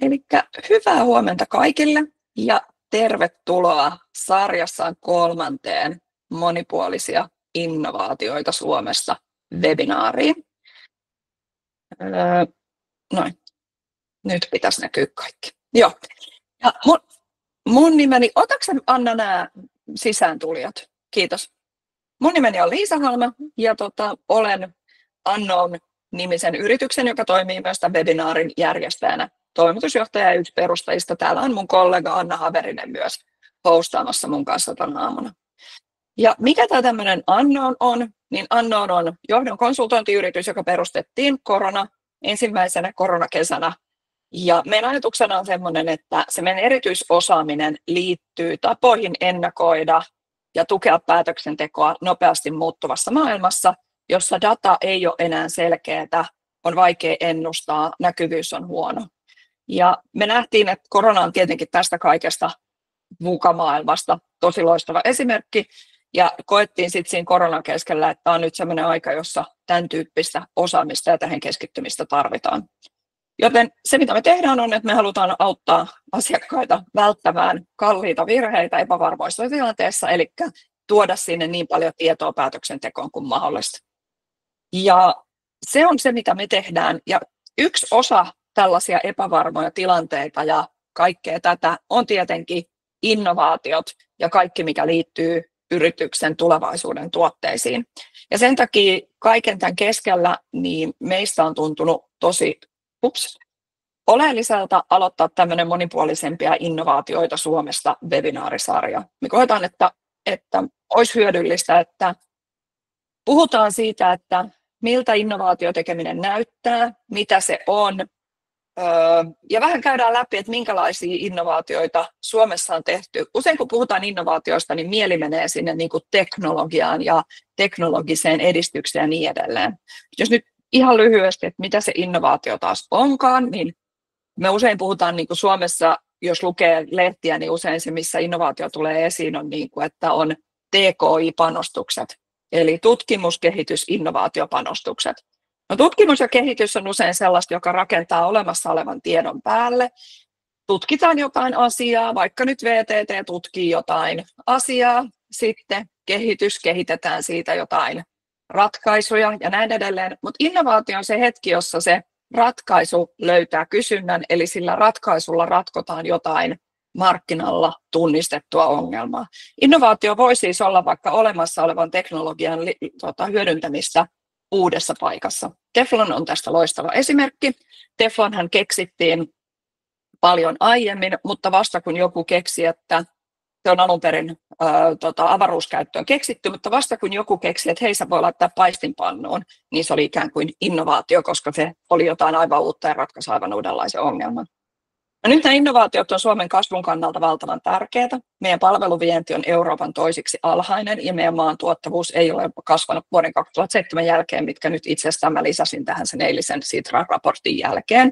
Elikkä hyvää huomenta kaikille ja tervetuloa sarjassaan 3. monipuolisia innovaatioita Suomesta webinaariin. Noin, nyt pitäisi näkyä kaikki. Joo. Ja mun nimeni, otatko Anna nämä sisääntulijat? Kiitos. Mun nimeni on Liisa Halme ja olen Unknown-nimisen yrityksen, joka toimii myös tämän webinaarin järjestäjänä. Toimitusjohtaja ja yksi perustajista. Täällä on mun kollega Anna Haverinen myös hostaamassa mun kanssa tänä aamuna. Ja mikä tämä tämmöinen Unknown on? Niin Unknown on johdon konsultointiyritys, joka perustettiin ensimmäisenä koronakesänä. Ja meidän ajatuksena on semmoinen, että se meidän erityisosaaminen liittyy tapoihin ennakoida ja tukea päätöksentekoa nopeasti muuttuvassa maailmassa, jossa data ei ole enää selkeää, on vaikea ennustaa, näkyvyys on huono. Ja me nähtiin, että korona on tietenkin tästä kaikesta VUCA-maailmasta tosi loistava esimerkki. Ja koettiin sitten siinä koronan keskellä, että on nyt sellainen aika, jossa tämän tyyppistä osaamista ja tähän keskittymistä tarvitaan. Joten se, mitä me tehdään, on, että me halutaan auttaa asiakkaita välttämään kalliita virheitä epävarmoissa tilanteissa, eli tuoda sinne niin paljon tietoa päätöksentekoon kuin mahdollista. Ja se on se, mitä me tehdään. Ja yksi osa tällaisia epävarmoja tilanteita ja kaikkea tätä on tietenkin innovaatiot ja kaikki, mikä liittyy yrityksen tulevaisuuden tuotteisiin. Ja sen takia kaiken tämän keskellä niin meistä on tuntunut tosi oleelliselta aloittaa tämmöinen monipuolisempia innovaatioita Suomesta webinaarisarja. Me koetaan, että olisi hyödyllistä, että puhutaan siitä, että miltä innovaatiotekeminen näyttää, mitä se on, ja vähän käydään läpi, että minkälaisia innovaatioita Suomessa on tehty. Usein kun puhutaan innovaatioista, niin mieli menee sinne niin kuin teknologiaan ja teknologiseen edistykseen ja niin edelleen. Jos nyt ihan lyhyesti, että mitä se innovaatio taas onkaan, niin me usein puhutaan niin kuin Suomessa, jos lukee lehtiä, niin usein se, missä innovaatio tulee esiin, on niin kuin, että on TKI-panostukset, eli tutkimus, kehitys, innovaatiopanostukset. No, tutkimus ja kehitys on usein sellaista, joka rakentaa olemassa olevan tiedon päälle. Tutkitaan jotain asiaa, vaikka nyt VTT tutkii jotain asiaa, sitten kehitetään siitä jotain ratkaisuja ja näin edelleen. Mutta innovaatio on se hetki, jossa se ratkaisu löytää kysynnän, eli sillä ratkaisulla ratkotaan jotain markkinalla tunnistettua ongelmaa. Innovaatio voi siis olla vaikka olemassa olevan teknologian hyödyntämistä uudessa paikassa. Teflon on tästä loistava esimerkki. Teflonhan keksittiin paljon aiemmin, mutta vasta kun joku keksi, että se on alun perin avaruuskäyttöön keksitty, mutta vasta kun joku keksi, että hei, sä voi laittaa paistinpannuun, niin se oli ikään kuin innovaatio, koska se oli jotain aivan uutta ja ratkaisi aivan uudenlaisen ongelman. No, nyt nämä innovaatiot on Suomen kasvun kannalta valtavan tärkeää. Meidän palveluvienti on Euroopan toisiksi alhainen ja meidän maan tuottavuus ei ole kasvanut vuoden 2007 jälkeen, mitkä nyt itse asiassa mä lisäsin tähän sen eilisen Sitra-raportin jälkeen,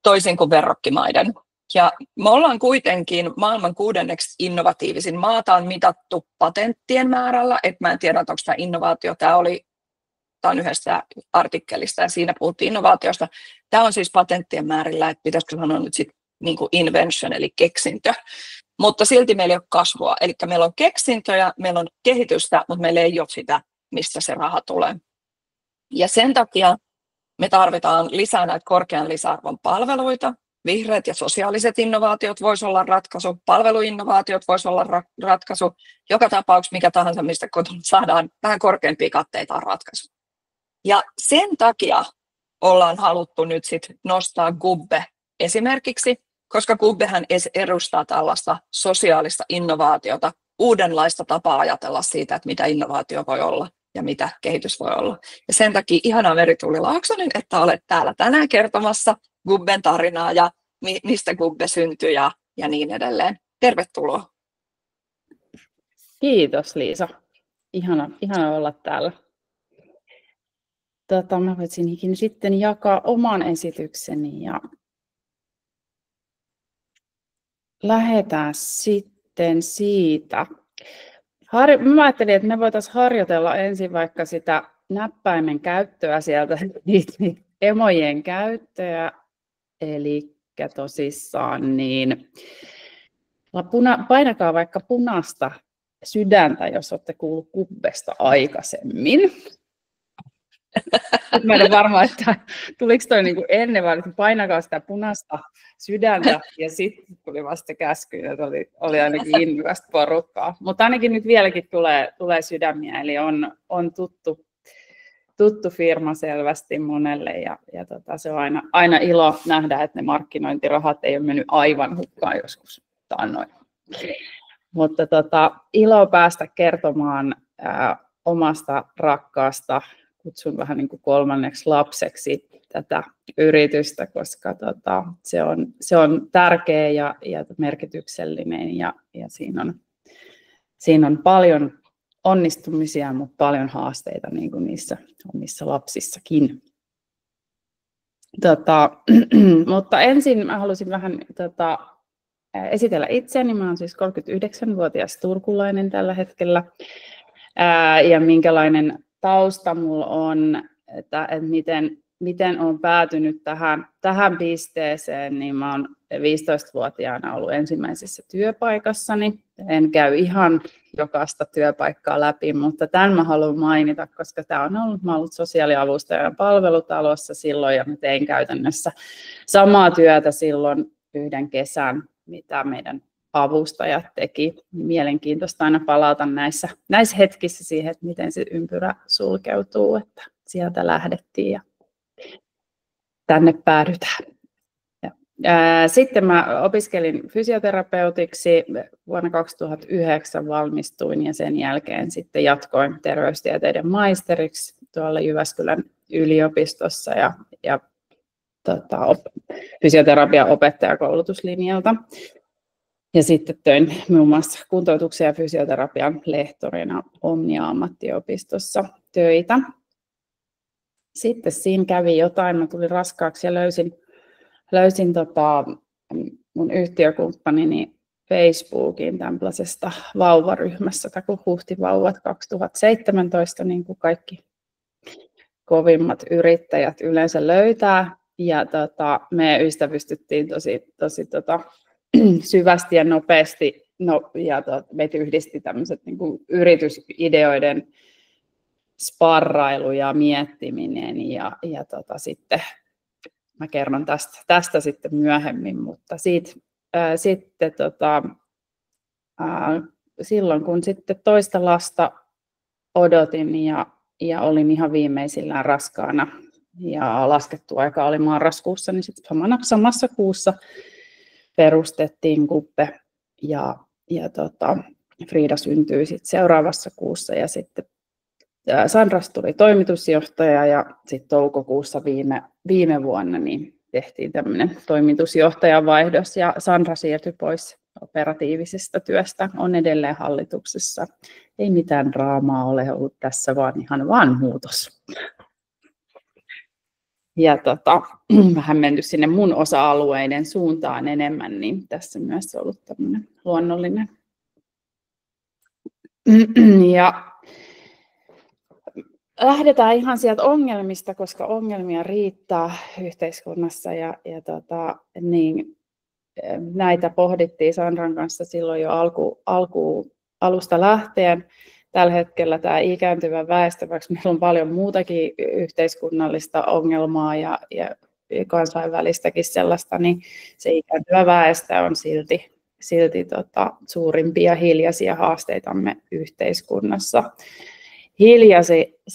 toisin kuin verrokkimaiden. Ja me ollaan kuitenkin maailman 6. innovatiivisin maata on mitattu patenttien määrällä, että mä en tiedä, onko tämä innovaatio, tämä on yhdestä artikkelista ja siinä puhuttiin innovaatiosta. Tämä on siis patenttien määrillä, että pitäisikö sanoa nyt sitten niin kuin invention eli keksintö, mutta silti meillä ei ole kasvua. Eli meillä on keksintöjä, meillä on kehitystä, mutta meillä ei ole sitä, mistä se raha tulee. Ja sen takia me tarvitaan lisää näitä korkean lisäarvon palveluita. Vihreät ja sosiaaliset innovaatiot voisi olla ratkaisu, palveluinnovaatiot voisi olla ratkaisu. Joka tapauksessa mikä tahansa, mistä saadaan vähän korkeampia katteita on ratkaisu. Ja sen takia ollaan haluttu nyt sit nostaa Gubbe esimerkiksi, koska Gubbehän edustaa tällaista sosiaalista innovaatiota, uudenlaista tapaa ajatella siitä, että mitä innovaatio voi olla ja mitä kehitys voi olla. Ja sen takia ihanaa Meri-Tuuli Laaksonen, että olet täällä tänään kertomassa Gubben tarinaa ja mistä Gubbe syntyi ja niin edelleen. Tervetuloa. Kiitos Liisa. Ihana olla täällä. Mä voisinkin sitten jakaa oman esitykseni ja lähdetään sitten siitä. Mä ajattelin, että me voitaisiin harjoitella ensin vaikka sitä näppäimen käyttöä sieltä, emojen käyttöä. Eli tosissaan, niin painakaa vaikka punaista sydäntä, jos olette kuullut kubbesta aikaisemmin. Mä en ole varma, että tuliko toi niin kuin ennen, vaan painakaa sitä punaista sydäntä, ja sitten tuli vasta käsky, että oli ainakin innokasta porukkaa. Mutta ainakin nyt vieläkin tulee sydämiä, eli on tuttu firma selvästi monelle, ja se on aina ilo nähdä, että ne markkinointirahat ei ole mennyt aivan hukkaan joskus taannoin. Mutta ilo päästä kertomaan omasta rakkaasta, kutsun vähän niin kuin kolmanneksi lapseksi tätä yritystä, koska se on tärkeä ja merkityksellinen, ja siinä on paljon onnistumisia, mutta paljon haasteita niin kuin niissä omissa lapsissakin. Mutta ensin mä halusin vähän esitellä itseäni. Mä olen siis 39-vuotias turkulainen tällä hetkellä. Ja minkälainen tausta mulla on, että miten olen päätynyt tähän pisteeseen, niin mä olen 15-vuotiaana ollut ensimmäisessä työpaikassani. En käy ihan jokaista työpaikkaa läpi, mutta tämän mä haluan mainita, koska mä olen ollut sosiaaliavustajan palvelutalossa silloin, ja mä tein käytännössä samaa työtä silloin yhden kesän, mitä meidän avustajat teki. Mielenkiintoista aina palata näissä hetkissä siihen, että miten se ympyrä sulkeutuu, että sieltä lähdettiin ja tänne päädytään. Sitten mä opiskelin fysioterapeutiksi, vuonna 2009 valmistuin, ja sen jälkeen sitten jatkoin terveystieteiden maisteriksi tuolla Jyväskylän yliopistossa ja fysioterapian opettajakoulutuslinjalta. Ja sitten töin muun muassa kuntoutuksen ja fysioterapian lehtorina Omnia-ammattiopistossa töitä. Sitten siinä kävi jotain, mä tulin raskaaksi ja löysin mun yhtiökumppanini Facebookin tällaisesta vauvaryhmässä, kun Huhtivauvat 2017, niin kuin kaikki kovimmat yrittäjät yleensä löytää. Ja me ystävystyttiin tosi syvästi ja nopeasti, ja meitä yhdisti tämmöiset niin kuin yritysideoiden sparrailu ja miettiminen, ja sitten mä kerron tästä sitten myöhemmin, mutta silloin kun sitten toista lasta odotin ja olin ihan viimeisillään raskaana ja laskettu aika oli marraskuussa, niin sitten samassa kuussa perustettiin Kuppe, ja Frida syntyi sitten seuraavassa kuussa, ja sitten Sandras tuli toimitusjohtaja, ja sitten toukokuussa viime vuonna niin tehtiin tämmöinen toimitusjohtajan vaihdos, ja Sandra siirtyi pois operatiivisesta työstä, on edelleen hallituksessa. Ei mitään draamaa ole ollut tässä, vaan ihan vaan muutos. Ja vähän menty sinne mun osa-alueiden suuntaan enemmän, niin tässä myös on ollut tämmöinen luonnollinen. Ja lähdetään ihan sieltä ongelmista, koska ongelmia riittää yhteiskunnassa, niin näitä pohdittiin Sandran kanssa silloin jo alusta lähtien. Tällä hetkellä tämä ikääntyvä väestö, vaikka meillä on paljon muutakin yhteiskunnallista ongelmaa ja kansainvälistäkin sellaista, niin se ikääntyvä väestö on silti suurimpia hiljaisia haasteitamme yhteiskunnassa.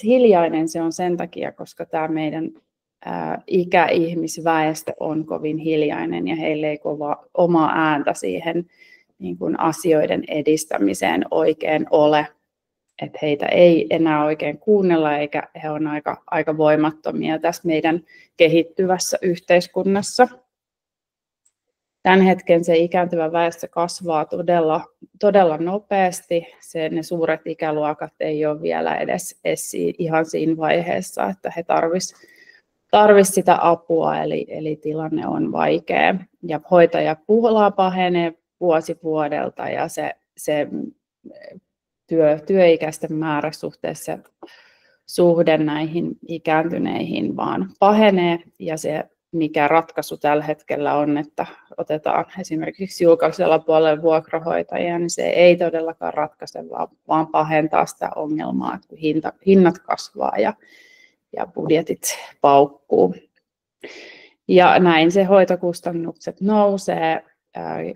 Hiljainen se on sen takia, koska tämä meidän ikäihmisväestö on kovin hiljainen, ja heillä ei omaa ääntä siihen niin kuin asioiden edistämiseen oikein ole. Että heitä ei enää oikein kuunnella, eikä he on aika voimattomia tässä meidän kehittyvässä yhteiskunnassa. Tämän hetken se ikääntyvä väestö kasvaa todella nopeasti. Ne suuret ikäluokat ei ole vielä edes ihan siinä vaiheessa, että he tarvitsisivat sitä apua, eli tilanne on vaikea. Ja hoitajapula pahenee vuosi vuodelta, ja se työikäisten määrä suhteessa suhde näihin ikääntyneihin vaan pahenee, ja se mikä ratkaisu tällä hetkellä on, että otetaan esimerkiksi julkaisella puolella vuokrahoitajia, niin se ei todellakaan ratkaise, vaan pahentaa sitä ongelmaa, että kun hinnat kasvaa ja budjetit paukkuu. Ja näin se hoitokustannukset nousee,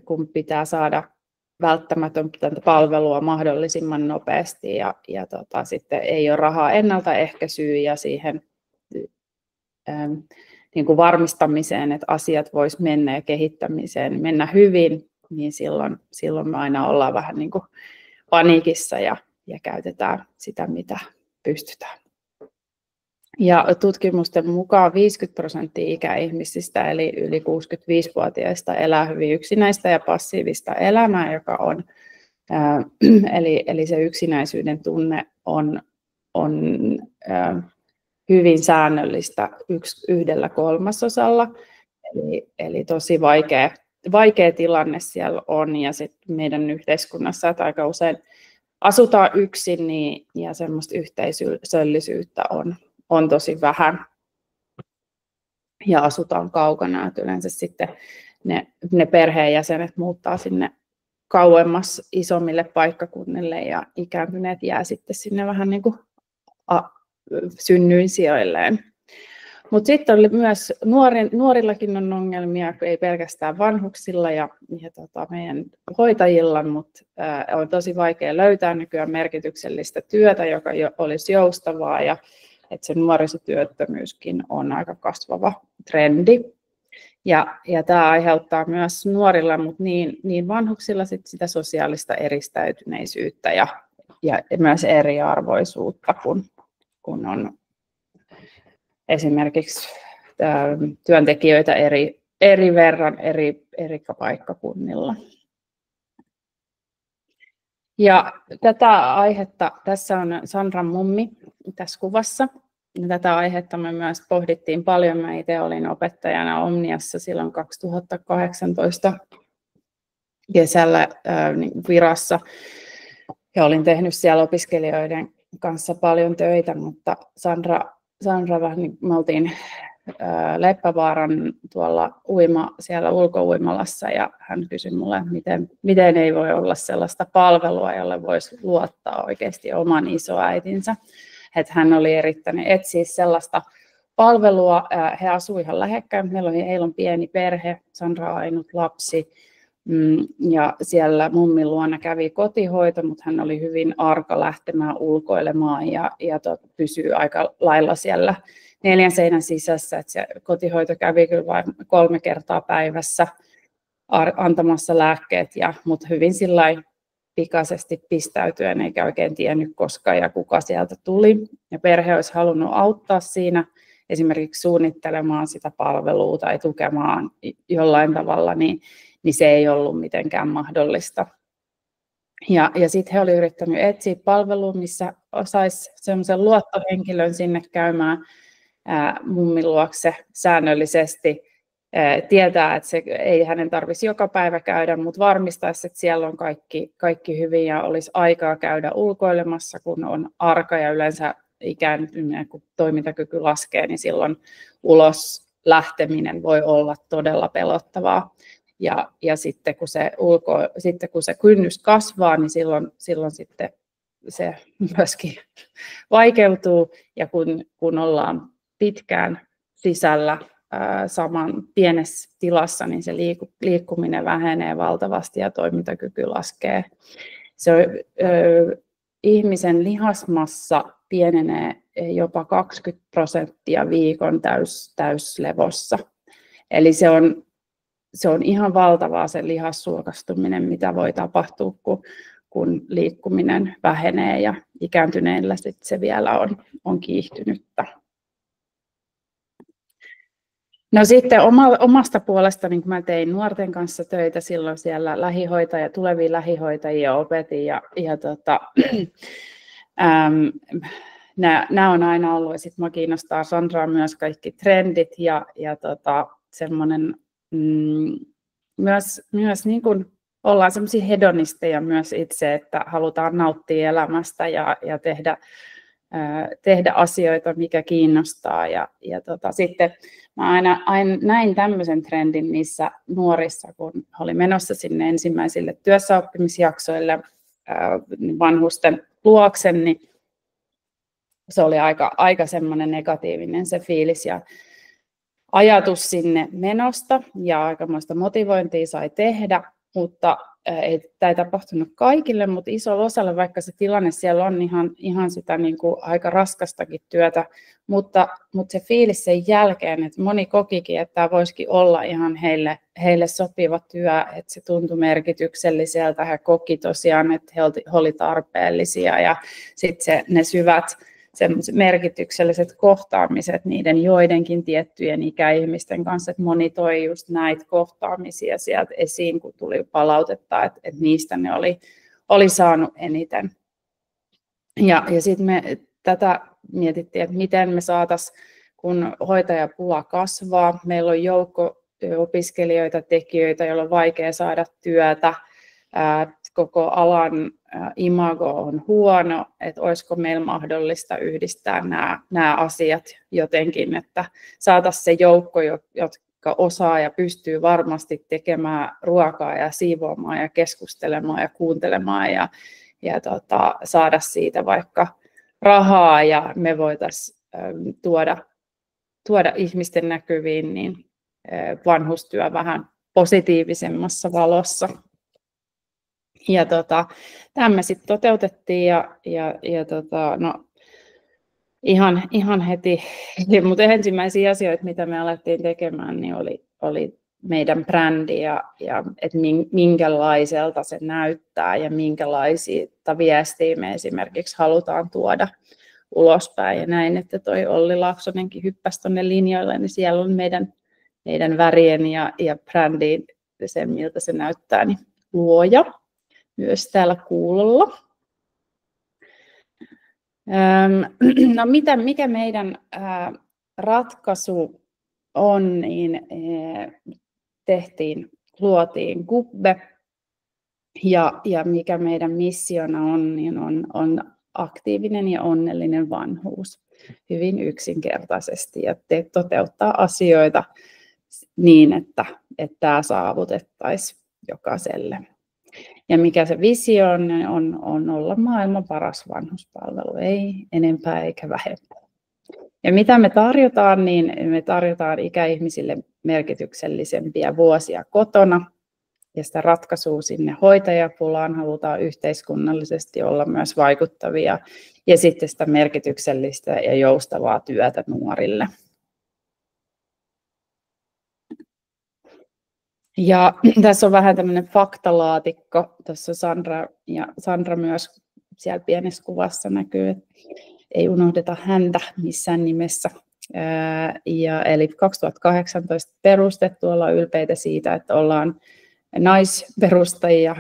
kun pitää saada välttämätöntä palvelua mahdollisimman nopeasti ja sitten ei ole rahaa ennaltaehkäisyyn ja siihen niin kuin varmistamiseen, että asiat vois mennä ja kehittämiseen mennä hyvin, niin silloin me aina ollaan vähän niin kuin paniikissa ja käytetään sitä, mitä pystytään. Ja tutkimusten mukaan 50% ikäihmisistä, eli yli 65-vuotiaista, elää hyvin yksinäistä ja passiivista elämää, joka on, eli se yksinäisyyden tunne on hyvin säännöllistä 1/3. Eli tosi vaikea tilanne siellä on, ja sitten meidän yhteiskunnassa, että aika usein asutaan yksin, niin, ja semmoista yhteisöllisyyttä on tosi vähän, ja asutaan kaukana, että yleensä sitten ne perheenjäsenet muuttaa sinne kauemmas isommille paikkakunnille, ja ikääntyneet jää sitten sinne vähän niin kuin synnyinsijoilleen. Mutta sitten oli myös nuorillakin on ongelmia, ei pelkästään vanhuksilla ja meidän hoitajilla, mutta on tosi vaikea löytää nykyään merkityksellistä työtä, joka olisi joustavaa, ja että se nuorisotyöttömyyskin on aika kasvava trendi. Ja tämä aiheuttaa myös nuorilla, mutta niin vanhuksilla sitä sosiaalista eristäytyneisyyttä ja myös eriarvoisuutta, kun on esimerkiksi työntekijöitä eri verran eri paikkakunnilla. Ja tätä aihetta, tässä on Sandran mummi tässä kuvassa. Tätä aihetta me myös pohdittiin paljon. Mä itse olin opettajana Omniassa silloin 2018 kesällä virassa. Ja olin tehnyt siellä opiskelijoiden kanssa paljon töitä, mutta Sandra vähän niin, me oltiin Leppävaaran tuolla siellä ulkouimalassa, ja hän kysyi mulle, miten ei voi olla sellaista palvelua, jolle voisi luottaa oikeasti oman isoäitinsä. Että hän oli yrittänyt etsiä sellaista palvelua. He asuivat ihan lähekkäin, heillä on pieni perhe, Sandra on ainut lapsi. Ja siellä mummin luona kävi kotihoito, mutta hän oli hyvin arka lähtemään ulkoilemaan ja pysyy aika lailla siellä 4 seinän sisässä. Että se kotihoito kävi kyllä vain 3 kertaa päivässä antamassa lääkkeet, mutta hyvin sillain pikaisesti pistäytyen, eikä oikein tiennyt koska ja kuka sieltä tuli. Ja perhe olisi halunnut auttaa siinä, esimerkiksi suunnittelemaan sitä palvelua tai tukemaan jollain tavalla, niin se ei ollut mitenkään mahdollista. Ja sitten he olivat yrittäneet etsiä palvelua, missä saisi sellaisen luottohenkilön sinne käymään mummin luokse säännöllisesti. Tietää, että se ei hänen tarvitsisi joka päivä käydä, mutta varmistaisi, että siellä on kaikki hyvin ja olisi aikaa käydä ulkoilemassa, kun on arka ja yleensä ikääntyneen, kun toimintakyky laskee, niin silloin ulos lähteminen voi olla todella pelottavaa. Ja sitten kun se kynnys kasvaa, niin silloin sitten se myöskin vaikeutuu, ja kun ollaan pitkään sisällä saman pienessä tilassa, niin se liikkuminen vähenee valtavasti ja toimintakyky laskee. Ihmisen lihasmassa pienenee jopa 20% viikon täyslevossa. Eli se on ihan valtavaa se lihassulkastuminen, mitä voi tapahtua, kun liikkuminen vähenee, ja ikääntyneillä sit se vielä on kiihtynyttä. No sitten omasta puolestani, kun mä tein nuorten kanssa töitä silloin siellä tulevia lähihoitajia opetin, nämä on aina ollut, ja sitten mä kiinnostaa Sandraa myös kaikki trendit ja semmoinen myös niin kuin ollaan semmoisia hedonisteja myös itse, että halutaan nauttia elämästä ja tehdä tehdä asioita, mikä kiinnostaa. Ja sitten mä aina näin tämmöisen trendin niissä nuorissa, kun oli menossa sinne ensimmäisille työssäoppimisjaksoille vanhusten luokse, niin se oli aika semmoinen negatiivinen se fiilis ja ajatus sinne menosta ja aikamoista motivointia sai tehdä, mutta tämä ei tapahtunut kaikille, mutta isolla osalla, vaikka se tilanne siellä on ihan sitä niin kuin aika raskastakin työtä, mutta se fiilis sen jälkeen, että moni kokikin, että tämä voisikin olla ihan heille sopiva työ, että se tuntui merkitykselliseltä, he koki tosiaan, että he oli tarpeellisia ja sitten ne syvät sellaiset merkitykselliset kohtaamiset niiden joidenkin tiettyjen ikäihmisten kanssa, että moni toi just näitä kohtaamisia sieltä esiin, kun tuli palautetta, että niistä ne oli saanut eniten. Ja sitten me tätä mietittiin, että miten me saataisiin, kun hoitajapula kasvaa, meillä on joukko opiskelijoita, tekijöitä, joilla on vaikea saada työtä, koko alan imago on huono, että olisiko meillä mahdollista yhdistää nämä asiat jotenkin, että saataisiin se joukko, jotka osaa ja pystyy varmasti tekemään ruokaa ja siivoamaan ja keskustelemaan ja kuuntelemaan ja saada siitä vaikka rahaa ja me voitaisiin tuoda ihmisten näkyviin niin vanhustyö vähän positiivisemmassa valossa. Ja tämä me sitten toteutettiin no ihan heti, mutta ensimmäisiä asioita, mitä me alettiin tekemään, niin oli meidän brändi ja että minkälaiselta se näyttää ja minkälaisia viestiä me esimerkiksi halutaan tuoda ulospäin. Ja näin, että toi Olli Laaksonenkin hyppäsi tuonne linjoille, niin siellä on meidän värien ja brändin se, miltä se näyttää, niin luoja myös täällä kuulolla. No mikä meidän ratkaisu on, niin luotiin Gubbe ja mikä meidän missiona on, niin on aktiivinen ja onnellinen vanhuus hyvin yksinkertaisesti ja toteuttaa asioita niin, että tämä saavutettaisiin jokaiselle. Ja mikä se visio on olla maailman paras vanhuspalvelu, ei enempää eikä vähempää. Ja mitä me tarjotaan, niin me tarjotaan ikäihmisille merkityksellisempiä vuosia kotona. Ja sitä ratkaisua sinne hoitajapulaan halutaan yhteiskunnallisesti olla myös vaikuttavia. Ja sitten sitä merkityksellistä ja joustavaa työtä nuorille. Ja tässä on vähän tämmöinen faktalaatikko. Tässä Sandra myös siellä pienessä kuvassa näkyy, että ei unohdeta häntä missään nimessä. Eli 2018 perustettu, ollaan ylpeitä siitä, että ollaan naisperustajia,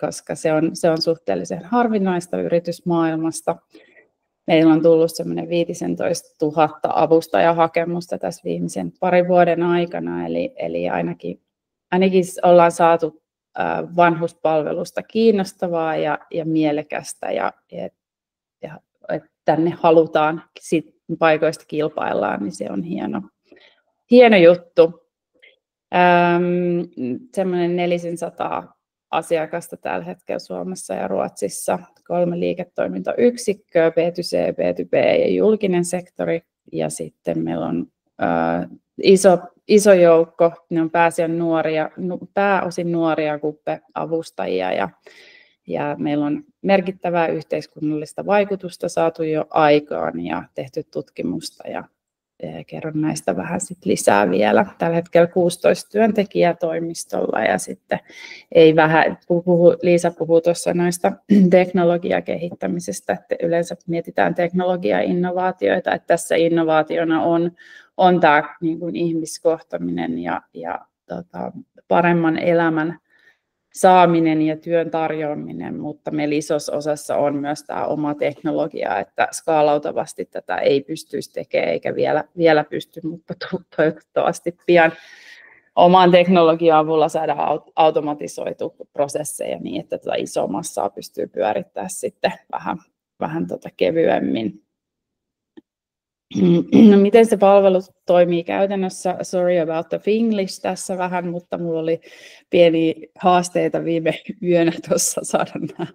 koska se on suhteellisen harvinaista yritysmaailmasta. Meillä on tullut semmoinen 15 000 avustajahakemusta tässä viimeisen parin vuoden aikana, eli ainakin ollaan saatu vanhuspalvelusta kiinnostavaa ja mielekästä ja tänne halutaan paikoista kilpaillaan, niin se on hieno juttu. Semmoinen 400 asiakasta tällä hetkellä Suomessa ja Ruotsissa, 3 liiketoimintayksikköä, B2C, B2B ja julkinen sektori. Ja sitten meillä on iso joukko, ne on pääosin nuoria Gubbe-avustajia ja meillä on merkittävää yhteiskunnallista vaikutusta saatu jo aikaan ja tehty tutkimusta ja kerron näistä vähän sit lisää vielä. Tällä hetkellä 16 työntekijää toimistolla ja sitten Liisa puhuu tuossa noista teknologiakehittämisestä, että yleensä mietitään teknologia-innovaatioita, että tässä innovaationa on tämä niin kuin ihmiskohtaminen ja paremman elämän saaminen ja työn tarjoaminen, mutta meillä isossa osassa on myös tämä oma teknologia, että skaalautavasti tätä ei pystyisi tekemään eikä vielä pysty, mutta toivottavasti pian oman teknologian avulla saadaan automatisoitu prosesseja niin, että tätä isoa massaa pystyy pyörittämään sitten vähän vähän kevyemmin. No, miten se palvelu toimii käytännössä? Sorry about the English tässä vähän, mutta minulla oli pieniä haasteita viime yönä tuossa saada nämä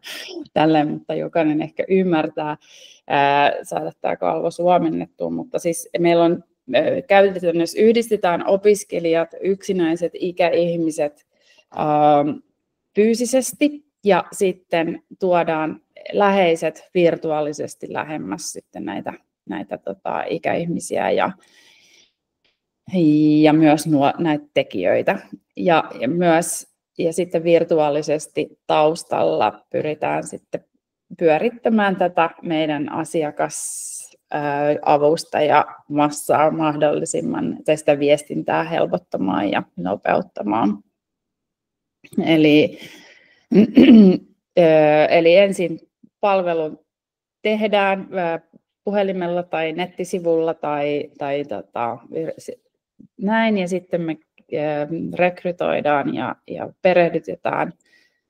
tälleen, mutta jokainen ehkä ymmärtää saada tämä kalvo suomennettua. Mutta siis meillä on käytännössä yhdistetään opiskelijat, yksinäiset ikäihmiset fyysisesti ja sitten tuodaan läheiset virtuaalisesti lähemmäs sitten näitä ikäihmisiä ja myös näitä tekijöitä. Ja sitten virtuaalisesti taustalla pyritään sitten pyörittämään tätä meidän asiakasavustajamassa mahdollisimman sitä viestintää helpottamaan ja nopeuttamaan. Eli ensin palvelu tehdään puhelimella tai nettisivulla tai näin, ja sitten me rekrytoidaan ja perehdytetään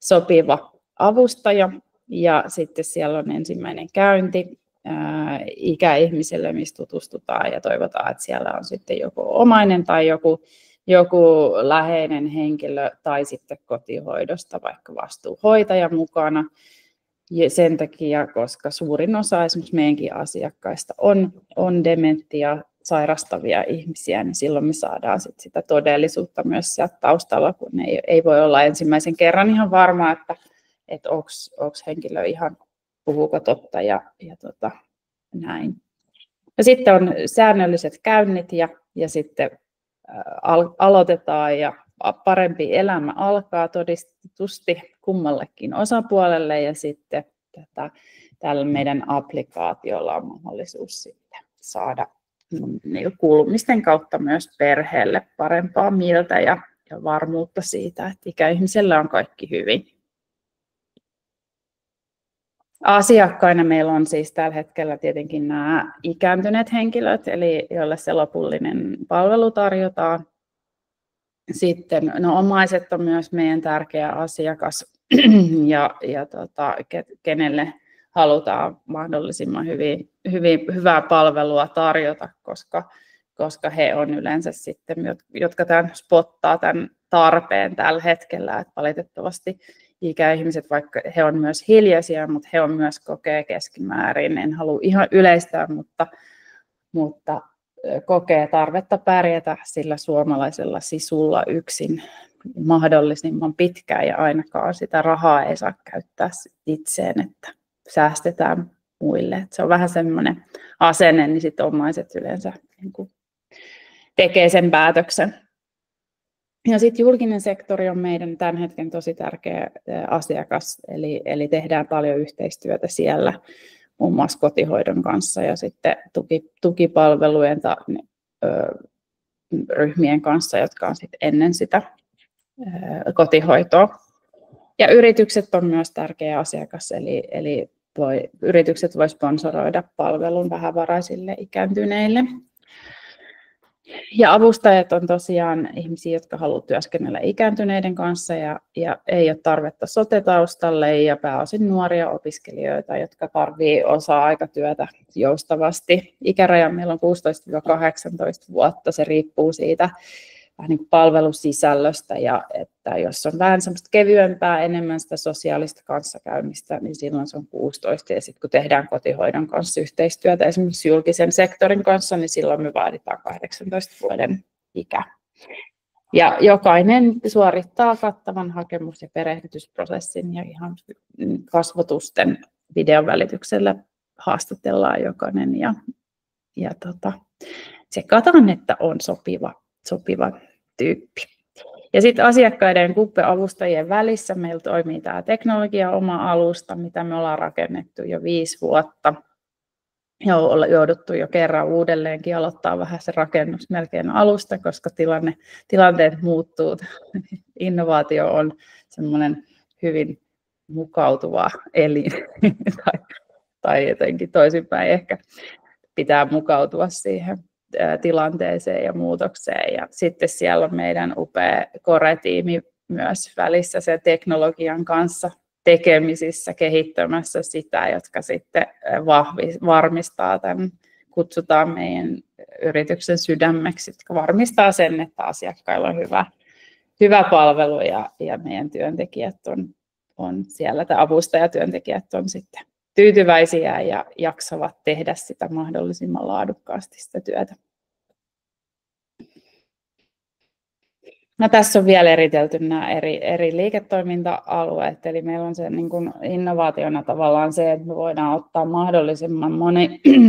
sopiva avustaja, ja sitten siellä on ensimmäinen käynti ikäihmiselle, missä tutustutaan ja toivotaan, että siellä on sitten joku omainen tai joku läheinen henkilö tai sitten kotihoidosta vaikka vastuuhoitaja mukana. Ja sen takia, koska suurin osa esimerkiksi meidänkin asiakkaista on dementia sairastavia ihmisiä, niin silloin me saadaan sitä todellisuutta myös sieltä taustalla, kun ei voi olla ensimmäisen kerran ihan varma, että onko henkilö ihan, puhuuko totta ja näin. Ja sitten on säännölliset käynnit ja sitten aloitetaan ja parempi elämä alkaa todistetusti kummallekin osapuolelle, ja sitten tällä meidän applikaatiolla on mahdollisuus sitten saada kuulumisten kautta myös perheelle parempaa mieltä ja varmuutta siitä, että ikäihmisellä on kaikki hyvin. Asiakkaina meillä on siis tällä hetkellä tietenkin nämä ikääntyneet henkilöt, eli joille se lopullinen palvelu tarjotaan. Sitten omaiset on myös meidän tärkeä asiakas ja kenelle halutaan mahdollisimman hyvää palvelua tarjota, koska he on yleensä sitten, jotka spottaa tämän tarpeen tällä hetkellä. Että valitettavasti ikäihmiset, vaikka he on myös hiljaisia, mutta he on myös kokee keskimäärin, en halua ihan yleistää, mutta kokee tarvetta pärjätä sillä suomalaisella sisulla yksin mahdollisimman pitkään, ja ainakaan sitä rahaa ei saa käyttää itseen, että säästetään muille. Että se on vähän semmoinen asenne, niin sitten omaiset yleensä tekee sen päätöksen. Ja sitten julkinen sektori on meidän tämän hetken tosi tärkeä asiakas, eli tehdään paljon yhteistyötä siellä muun muassa kotihoidon kanssa ja sitten tukipalvelujen ryhmien kanssa, jotka on sitten ennen sitä kotihoitoa. Ja yritykset on myös tärkeä asiakas, eli yritykset voi sponsoroida palvelun vähävaraisille ikääntyneille. Ja avustajat on tosiaan ihmisiä, jotka haluavat työskennellä ikääntyneiden kanssa ja ei ole tarvetta sote-taustalle, ja pääosin nuoria opiskelijoita, jotka tarvitsevat osa-aikatyötä joustavasti. Ikäraja meillä on 16-18 vuotta, se riippuu siitä vähän niin kuin palvelusisällöstä, ja että jos on vähän semmoista kevyempää, enemmän sitä sosiaalista kanssakäymistä, niin silloin se on 16, ja sitten kun tehdään kotihoidon kanssa yhteistyötä esimerkiksi julkisen sektorin kanssa, niin silloin me vaaditaan 18 vuoden ikä. Ja jokainen suorittaa kattavan hakemus- ja perehdytysprosessin, ja ihan kasvotusten videon välityksellä haastatellaan jokainen ja tsekataan, että on sopiva tyyppi. Ja sitten asiakkaiden KUPPE-avustajien välissä meillä toimii tämä teknologia oma alusta, mitä me ollaan rakennettu jo 5 vuotta. Ja on jouduttu jo kerran uudelleenkin aloittaa vähän se rakennus melkein alusta, koska tilanteet muuttuu. Innovaatio on semmoinen hyvin mukautuva elin tai jotenkin toisinpäin ehkä pitää mukautua siihen tilanteeseen ja muutokseen. Ja sitten siellä on meidän upea core-tiimi myös välissä sen teknologian kanssa tekemisissä kehittämässä sitä, jotka sitten varmistaa tämän, kutsutaan meidän yrityksen sydämeksi, jotka varmistaa sen, että asiakkailla on hyvä palvelu ja meidän työntekijät on siellä, tai avustajatyöntekijät on sitten tyytyväisiä ja jaksavat tehdä sitä mahdollisimman laadukkaasti sitä työtä. No, tässä on vielä eritelty nämä eri liiketoiminta-alueet, eli meillä on se niin kuin innovaationa tavallaan se, että me voidaan ottaa mahdollisimman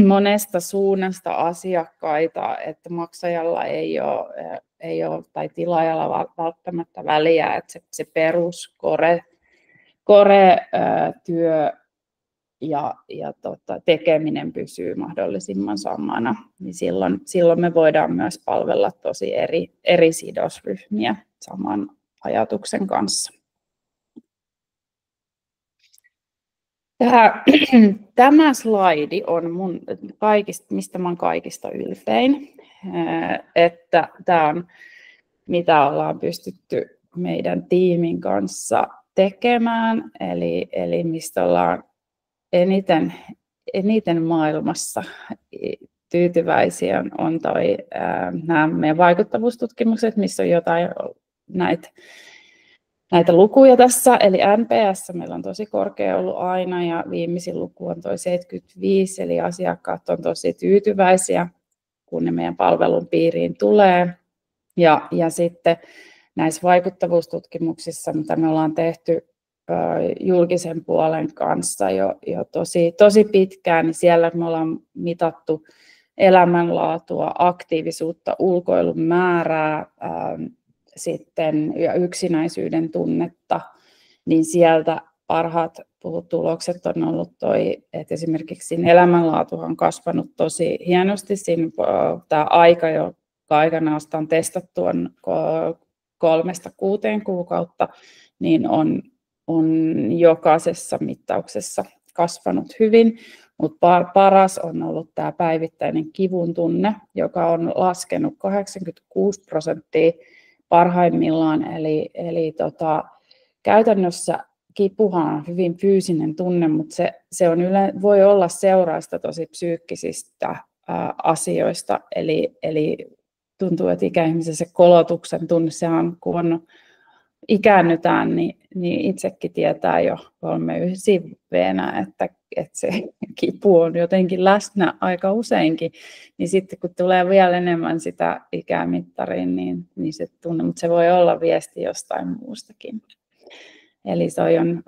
monesta suunnasta asiakkaita, että maksajalla ei ole tai tilaajalla välttämättä väliä, että se perus työ ja tekeminen pysyy mahdollisimman samana, niin silloin me voidaan myös palvella tosi eri sidosryhmiä saman ajatuksen kanssa. Tämä slaidi on mistä mä olen kaikista ylpein, että tämä on mitä ollaan pystytty meidän tiimin kanssa tekemään, eli mistä ollaan eniten maailmassa tyytyväisiä on nämä meidän vaikuttavuustutkimukset, missä on jotain näitä lukuja tässä, eli NPS meillä on tosi korkea ollut aina ja viimeisin luku on toi 75, eli asiakkaat on tosi tyytyväisiä, kun ne meidän palvelun piiriin tulee. Ja sitten näissä vaikuttavuustutkimuksissa, mitä me ollaan tehty julkisen puolen kanssa jo tosi pitkään, niin siellä me ollaan mitattu elämänlaatua, aktiivisuutta, ulkoilun määrää sitten, ja yksinäisyyden tunnetta, niin sieltä parhaat tulokset on ollut että esimerkiksi siinä elämänlaatu on kasvanut tosi hienosti. Siinä tämä aika, joka aikana on testattu, on 3–6 kuukautta, niin on jokaisessa mittauksessa kasvanut hyvin, mutta paras on ollut tämä päivittäinen kivun tunne, joka on laskenut 86% parhaimmillaan, eli käytännössä kipuhan on hyvin fyysinen tunne, mutta se voi olla seurausta tosi psyykkisistä asioista, eli tuntuu, että ikäihmisessä se kolotuksen tunne, sehän kun ikäännytään, niin itsekin tietää jo 39-vuotiaana, että se kipu on jotenkin läsnä aika useinkin, niin sitten kun tulee vielä enemmän sitä ikämittariin, niin se tunne, mutta se voi olla viesti jostain muustakin. Eli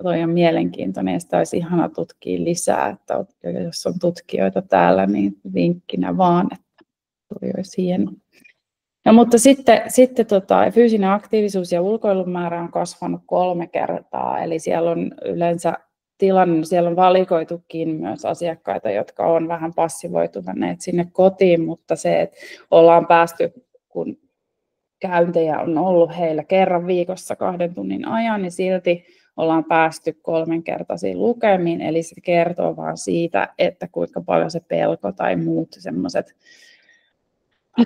toi on mielenkiintoinen ja sitä olisi ihana tutkia lisää, että jos on tutkijoita täällä, niin vinkkinä vaan, että toi olisi hieno. No, mutta sitten fyysinen aktiivisuus ja ulkoilun määrä on kasvanut 3 kertaa, eli siellä on yleensä siellä on valikoitukin myös asiakkaita, jotka on vähän passivoituneet sinne kotiin, mutta se, että ollaan päästy, kun käyntejä on ollut heillä kerran viikossa 2 tunnin ajan, niin silti ollaan päästy 3-kertaisiin lukemiin, eli se kertoo vaan siitä, että kuinka paljon se pelko tai muut semmoiset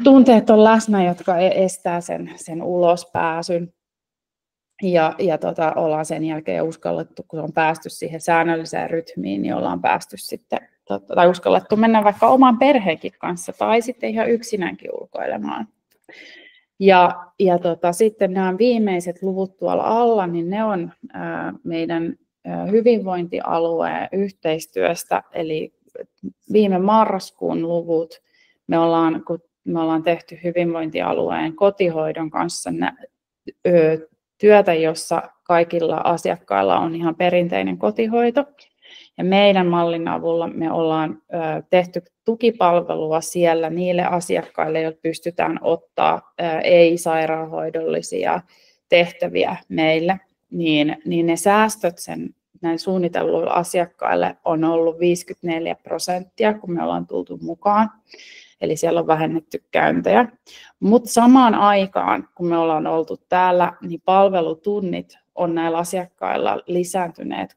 tunteet on läsnä, jotka estää sen ulospääsyn. Ja ollaan sen jälkeen uskallettu, kun on päästy siihen säännölliseen rytmiin, niin ollaan päästy sitten, tai uskallettu mennä vaikka oman perheenkin kanssa, tai sitten ihan yksinäänkin ulkoilemaan. Ja sitten nämä viimeiset luvut tuolla alla, niin ne on meidän hyvinvointialueen yhteistyöstä, eli viime marraskuun luvut kun me ollaan tehty hyvinvointialueen kotihoidon kanssa työtä, jossa kaikilla asiakkailla on ihan perinteinen kotihoito. Ja meidän mallin avulla me ollaan tehty tukipalvelua siellä niille asiakkaille, joille pystytään ottaa ei-sairaanhoidollisia tehtäviä meille. Niin ne säästöt näin suunnitelluille asiakkaille on ollut 54%, kun me ollaan tultu mukaan. Eli siellä on vähennetty käyntejä. Mutta samaan aikaan, kun me ollaan oltu täällä, niin palvelutunnit on näillä asiakkailla lisääntyneet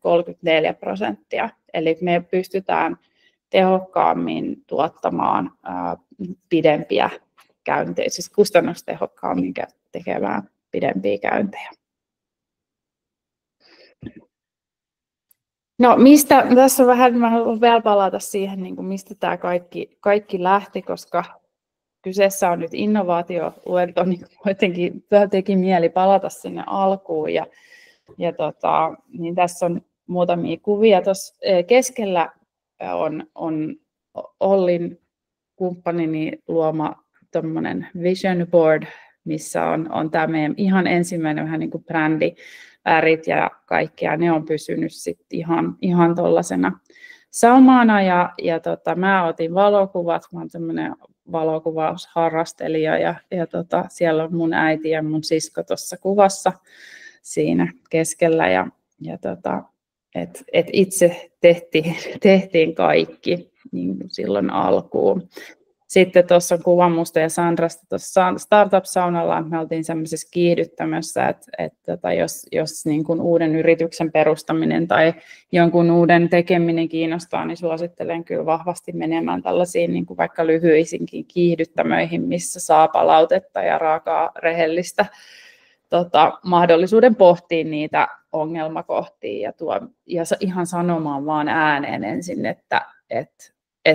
34%. Eli me pystytään tehokkaammin tuottamaan pidempiä käyntejä, siis kustannustehokkaammin tekemään pidempiä käyntejä. No tässä on vähän, mä haluan vielä palata siihen, niin kuin mistä tämä kaikki lähti, koska kyseessä on nyt innovaatioluento, niin jotenkin teki mieli palata sinne alkuun. Niin tässä on muutamia kuvia. Tuossa keskellä on Ollin kumppanini luoma tommonen vision board, missä on tämä meidän ihan ensimmäinen vähän niin kuin brändivärit ja kaikkea. Ne on pysynyt sitten ihan tuollaisena samana. Mä otin valokuvat, mä oon tämmöinen valokuvausharrastelija ja siellä on mun äiti ja mun sisko tuossa kuvassa siinä keskellä. Et itse tehtiin kaikki niin silloin alkuun. Sitten tuossa on kuva musta ja Sandrasta tuossa Startup-saunalla. Me oltiin semmoisessa kiihdyttämässä, että jos niin kuin uuden yrityksen perustaminen tai jonkun uuden tekeminen kiinnostaa, niin suosittelen kyllä vahvasti menemään tällaisiin niin kuin vaikka lyhyisinkin kiihdyttämöihin, missä saa palautetta ja raakaa rehellistä mahdollisuuden pohtia niitä ongelmakohtia ja ihan sanomaan vaan ääneen ensin, että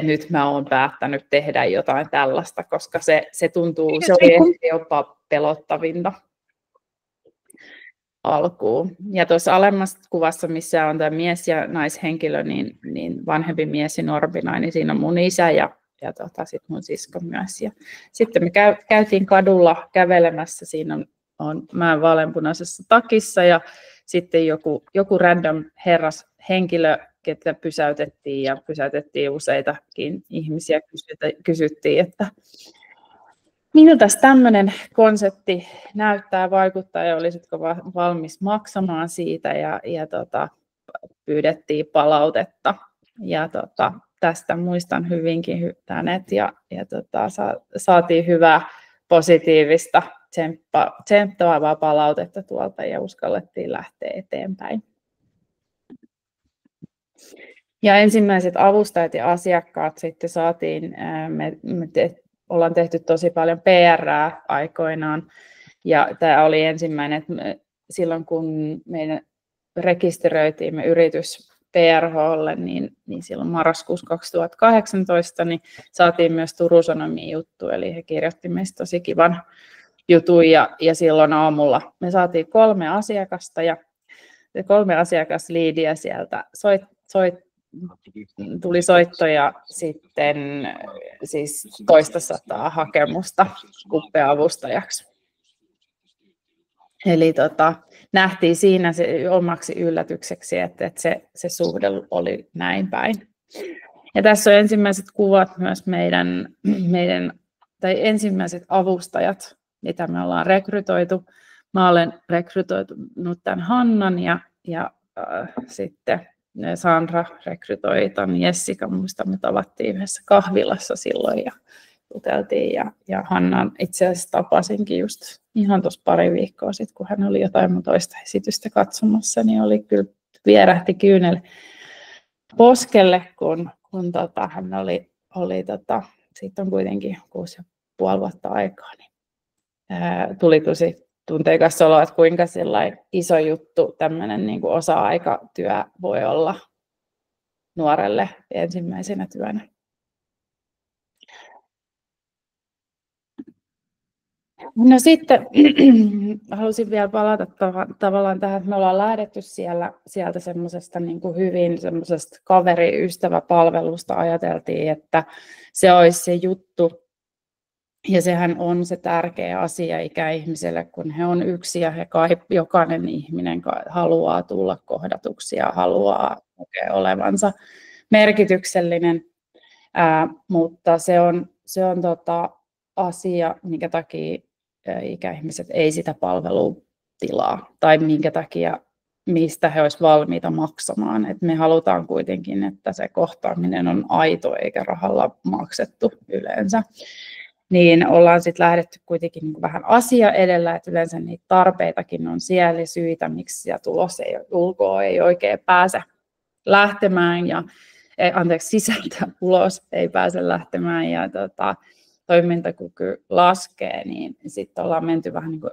nyt mä oon päättänyt tehdä jotain tällaista, koska se tuntuu, se oli jopa pelottavinta alkuun. Ja tuossa alemmassa kuvassa, missä on tämä mies- ja naishenkilö, niin vanhempi mies ja nuorempi nainen, siinä on mun isä ja sitten mun sisko myös. Ja sitten me käytiin kadulla kävelemässä, siinä on mä vaaleanpunaisessa takissa ja sitten joku random henkilö, ketä pysäytettiin useitakin ihmisiä, kysyttiin, että miltä tämmöinen konsepti näyttää, vaikuttaa ja olisitko valmis maksamaan siitä ja pyydettiin palautetta. Ja tästä muistan hyvinkin hänet ja saatiin hyvää positiivista tsemppaavaa palautetta tuolta ja uskallettiin lähteä eteenpäin. Ja ensimmäiset avustajat ja asiakkaat sitten saatiin, ollaan tehty tosi paljon PR:ää aikoinaan ja tämä oli ensimmäinen, että silloin kun meidän rekisteröitiimme yritys PRH:lle, niin silloin marraskuussa 2018 niin saatiin myös Turun Sanomien juttu, eli he kirjoitti meistä tosi kivan jutun ja silloin aamulla me saatiin 3 asiakasta ja 3 asiakasliidiä sieltä tuli soittoja sitten siis toista sataa hakemusta kuppeavustajaksi. Eli nähtiin siinä se omaksi yllätykseksi, että se suhde oli näin päin. Ja tässä on ensimmäiset kuvat myös meidän tai ensimmäiset avustajat, mitä me ollaan rekrytoitu. Mä olen rekrytoinut tämän Hannan ja sitten Sandra rekrytoi tämän Jessica. Muista me tavattiin yhdessä kahvilassa silloin ja juteltiin. Ja Hannan itse asiassa tapasinkin just ihan tuossa pari viikkoa sitten, kun hän oli jotain mun toista esitystä katsomassa, niin oli kyllä vierähti kyynel poskelle, kun hän oli siitä on kuitenkin 6,5 vuotta aikaa, niin tuli tosi tunteikas olo, että kuinka iso juttu tämmöinen niin kuin osa-aikatyö voi olla nuorelle ensimmäisenä työnä. No sitten halusin vielä palata tavallaan tähän, että me ollaan lähdetty sieltä semmoisesta niin kuin hyvin semmoisesta kaveri-ystäväpalvelusta, ajateltiin, että se olisi se juttu. Ja sehän on se tärkeä asia ikäihmiselle, kun he on yksin ja jokainen ihminen haluaa tulla kohdatuksi ja haluaa kokea olevansa merkityksellinen. Mutta se on asia, minkä takia ikäihmiset ei sitä palvelua tilaa tai minkä takia mistä he olisivat valmiita maksamaan. Et me halutaan kuitenkin, että se kohtaaminen on aito eikä rahalla maksettu yleensä. Niin ollaan sitten lähdetty kuitenkin niin vähän asia edellä, että yleensä niitä tarpeitakin on siellä syitä, miksi siellä tulos ulkoa ei oikein pääse lähtemään ja sisältä ulos ei pääse lähtemään ja toimintakyky laskee, niin sitten ollaan menty vähän niin kuin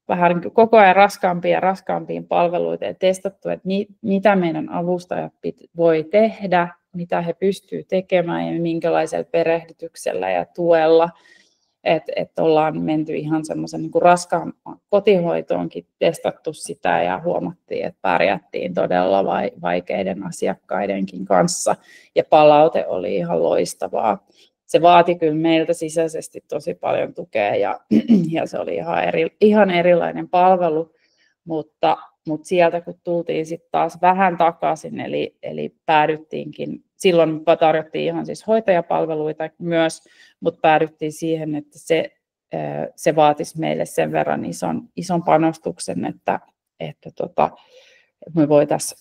vähän koko ajan raskaampiin ja raskaampiin palveluita ja testattu, että mitä meidän avustajat voi tehdä, mitä he pystyvät tekemään ja minkälaisella perehdytyksellä ja tuella. Että ollaan menty ihan semmoisen niin kuin raskaan kotihoitoonkin, testattu sitä ja huomattiin, että pärjättiin todella vaikeiden asiakkaidenkin kanssa ja palaute oli ihan loistavaa. Se vaati kyllä meiltä sisäisesti tosi paljon tukea ja se oli ihan erilainen palvelu, mutta sieltä kun tultiin sitten taas vähän takaisin, eli päädyttiinkin, silloin tarjottiin ihan siis hoitajapalveluita myös, mutta päädyttiin siihen, että se vaatisi meille sen verran ison panostuksen, että me voitaisiin,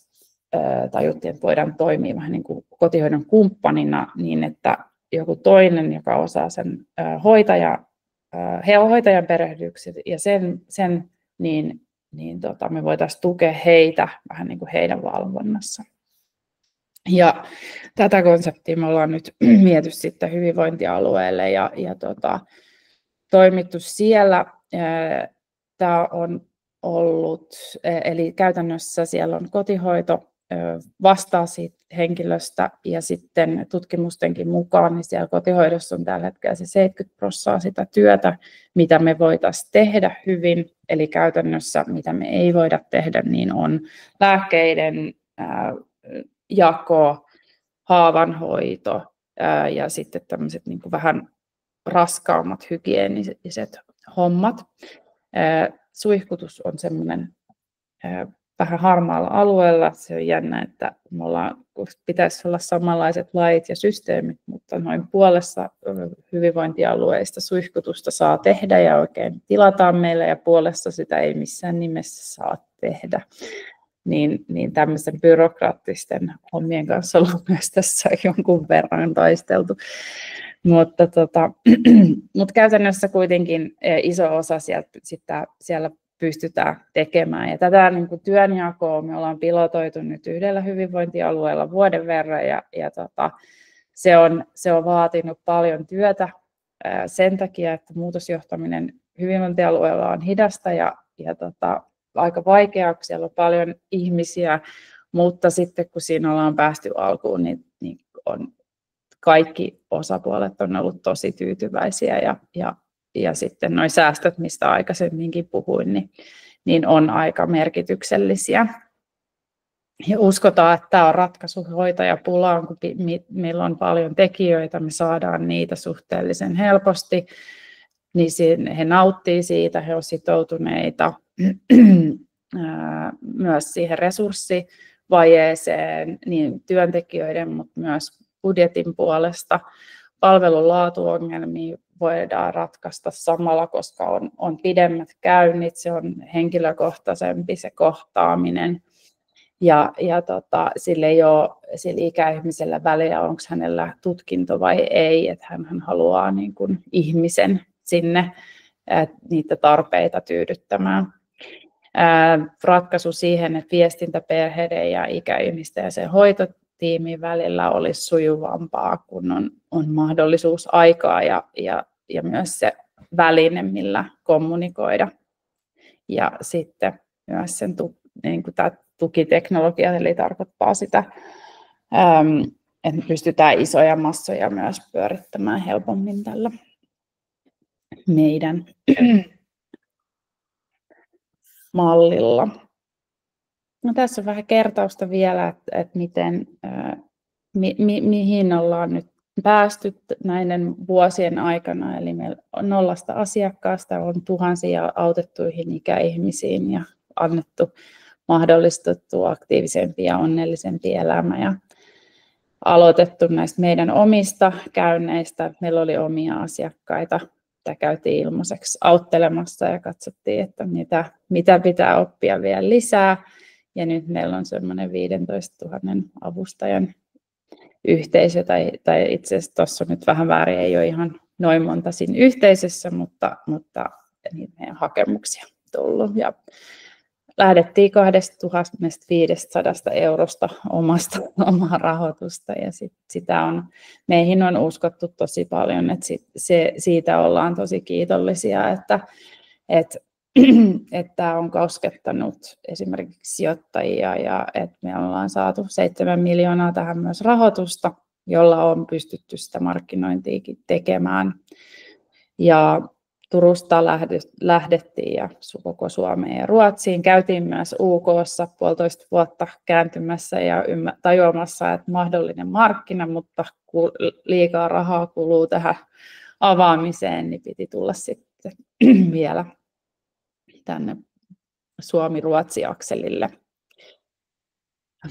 tajuttiin, että voidaan toimia vähän niin kuin kotihoidon kumppanina niin, että joku toinen, joka osaa sen hoitajan perehdykset ja sen niin me voitaisiin tukea heitä vähän niin kuin heidän valvonnassa. Ja tätä konseptia me ollaan nyt mietty sitten hyvinvointialueelle ja toimittu siellä. Tämä on ollut, eli käytännössä siellä on kotihoito, vastaa siitä henkilöstä ja sitten tutkimustenkin mukaan, niin siellä kotihoidossa on tällä hetkellä se 70% sitä työtä, mitä me voitaisiin tehdä hyvin, eli käytännössä mitä me ei voida tehdä, niin on lääkkeiden jako, haavanhoito ja sitten tämmöiset niin kuin vähän raskaammat hygieeniset hommat. Suihkutus on semmoinen vähän harmaalla alueella. Se on jännä, että pitäisi olla samanlaiset lait ja systeemit, mutta noin puolessa hyvinvointialueista suihkutusta saa tehdä ja oikein tilataan meille ja puolessa sitä ei missään nimessä saa tehdä. Niin tämmöisten byrokraattisten hommien kanssa ollaan myös tässä jonkun verran taisteltu. Mutta käytännössä kuitenkin iso osa siellä pystytään tekemään. Ja tätä niin kuin työnjakoa me ollaan pilotoitu nyt yhdellä hyvinvointialueella vuoden verran ja se on vaatinut paljon työtä sen takia, että muutosjohtaminen hyvinvointialueella on hidasta ja aika vaikeaa, kun siellä on paljon ihmisiä, mutta sitten kun siinä ollaan päästy alkuun, niin kaikki osapuolet on ollut tosi tyytyväisiä ja sitten nuo säästöt, mistä aikaisemminkin puhuin, niin on aika merkityksellisiä. Ja uskotaan, että tämä on ratkaisu hoitajapulaan, kun meillä on paljon tekijöitä, me saadaan niitä suhteellisen helposti, niin he nauttii siitä, he ovat sitoutuneita myös siihen resurssivajeeseen, niin työntekijöiden, mutta myös budjetin puolesta. Palvelun laatuongelmia voidaan ratkaista samalla, koska on pidemmät käynnit, se on henkilökohtaisempi se kohtaaminen. Ja sillä ei ole sillä ikäihmisellä väliä, onko hänellä tutkinto vai ei, että hän haluaa niin kuin ihmisen sinne niitä tarpeita tyydyttämään. Ratkaisu siihen, että viestintä perheiden ja ikäihmisten ja sen hoitotiimin välillä olisi sujuvampaa, kun on mahdollisuus aikaa ja myös se väline, millä kommunikoida. Ja sitten myös sen niin kuin tämä tukiteknologia, eli tarkoittaa sitä, että pystytään isoja massoja myös pyörittämään helpommin tällä meidän mallilla. No, tässä on vähän kertausta vielä, että miten, mihin ollaan nyt päästy näiden vuosien aikana. Eli meillä on 0 asiakkaasta, on tuhansia autettuihin ikäihmisiin ja mahdollistettu aktiivisempi ja onnellisempi elämä ja aloitettu näistä meidän omista käynneistä. Meillä oli omia asiakkaita, mitä käytiin ilmaiseksi auttelemassa ja katsottiin, että mitä pitää oppia vielä lisää. Ja nyt meillä on semmoinen 15 000 avustajan yhteisö, tai itse asiassa tuossa nyt vähän väärin, ei ole ihan noin monta siinä yhteisössä, mutta niitä meidän hakemuksia tullut. Ja lähdettiin 2500 eurosta omaa rahoitusta ja meihin on uskottu tosi paljon, että siitä ollaan tosi kiitollisia, että että tämä on koskettanut esimerkiksi sijoittajia ja että me ollaan saatu 7 miljoonaa tähän myös rahoitusta, jolla on pystytty sitä markkinointiakin tekemään. Ja Turusta lähdettiin ja koko Suomeen ja Ruotsiin. Käytiin myös UK:ssa 1,5 vuotta kääntymässä ja tajuamassa, että mahdollinen markkina, mutta liikaa rahaa kuluu tähän avaamiseen, niin piti tulla sitten vielä tänne Suomi-Ruotsi-akselille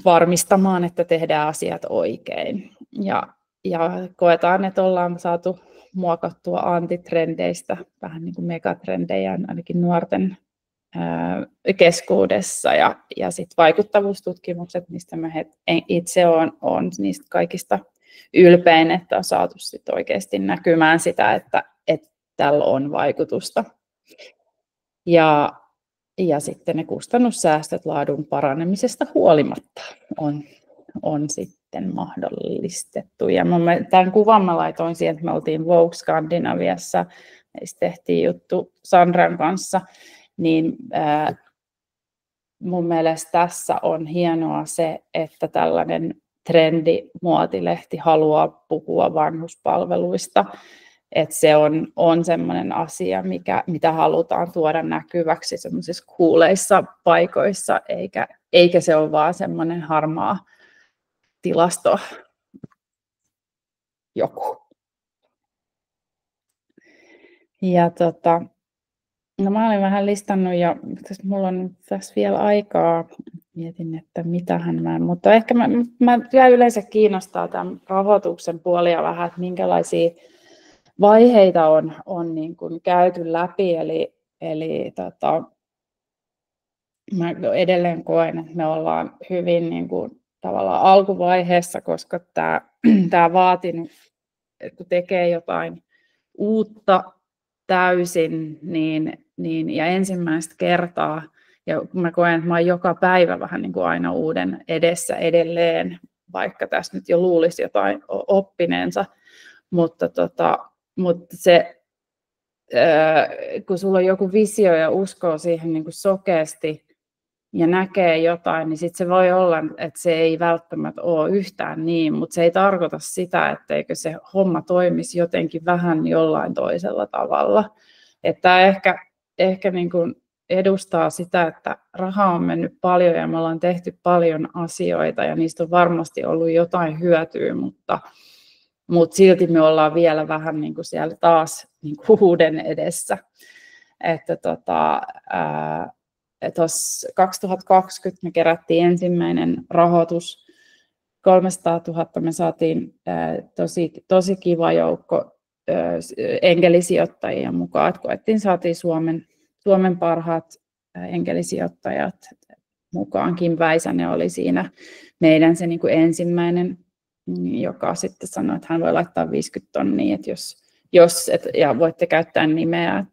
varmistamaan, että tehdään asiat oikein. Ja koetaan, että ollaan saatu muokattua antitrendeistä, vähän niin kuin megatrendejä ainakin nuorten keskuudessa. Ja sitten vaikuttavuustutkimukset, mistä mä itse olen niistä kaikista ylpein, että on saatu sit oikeasti näkymään sitä, että tällä on vaikutusta. Ja sitten ne kustannussäästöt laadun paranemisesta huolimatta on sitten mahdollistettu. Ja tämän kuvan mä laitoin siihen, että me oltiin Vogue Skandinaviassa, meistä tehtiin juttu Sandran kanssa, niin mun mielestä tässä on hienoa se, että tällainen trendimuotilehti haluaa puhua vanhuspalveluista. Että se on sellainen asia, mitä halutaan tuoda näkyväksi semmoisissa kuuleissa paikoissa, eikä se ole vaan semmoinen harmaa tilasto joku. Ja no mä olin vähän listannut ja mulla on tässä vielä aikaa. Mietin, että mutta ehkä mä yleensä kiinnostaa tämän rahoituksen puolia vähän, että minkälaisia vaiheita on niin kuin käyty läpi, eli mä edelleen koen, että me ollaan hyvin niin kuin tavallaan alkuvaiheessa, koska tämä vaatinut, että kun tekee jotain uutta täysin, ja ensimmäistä kertaa, ja mä koen, että mä oon joka päivä vähän niin kuin aina uuden edessä edelleen, vaikka tässä nyt jo luulisi jotain oppineensa, mutta se, kun sulla on joku visio ja uskoo siihen niin kuin sokeasti ja näkee jotain, niin sitten se voi olla, että se ei välttämättä ole yhtään niin, mutta se ei tarkoita sitä, etteikö se homma toimisi jotenkin vähän jollain toisella tavalla. Että ehkä niin kuin edustaa sitä, että rahaa on mennyt paljon ja me ollaan tehty paljon asioita ja niistä on varmasti ollut jotain hyötyä, mutta silti me ollaan vielä vähän niin kuin siellä taas niin kuin uuden edessä. Että tuossa 2020 me kerättiin ensimmäinen rahoitus, 300 000 me saatiin tosi kiva joukko enkelisijoittajia mukaan, että koettiin saatiin Suomen parhaat enkelisijoittajat mukaan. Kim Väisänen oli siinä meidän se niin kuin ensimmäinen, joka sitten sanoi, että hän voi laittaa 50 000, että ja voitte käyttää nimeä,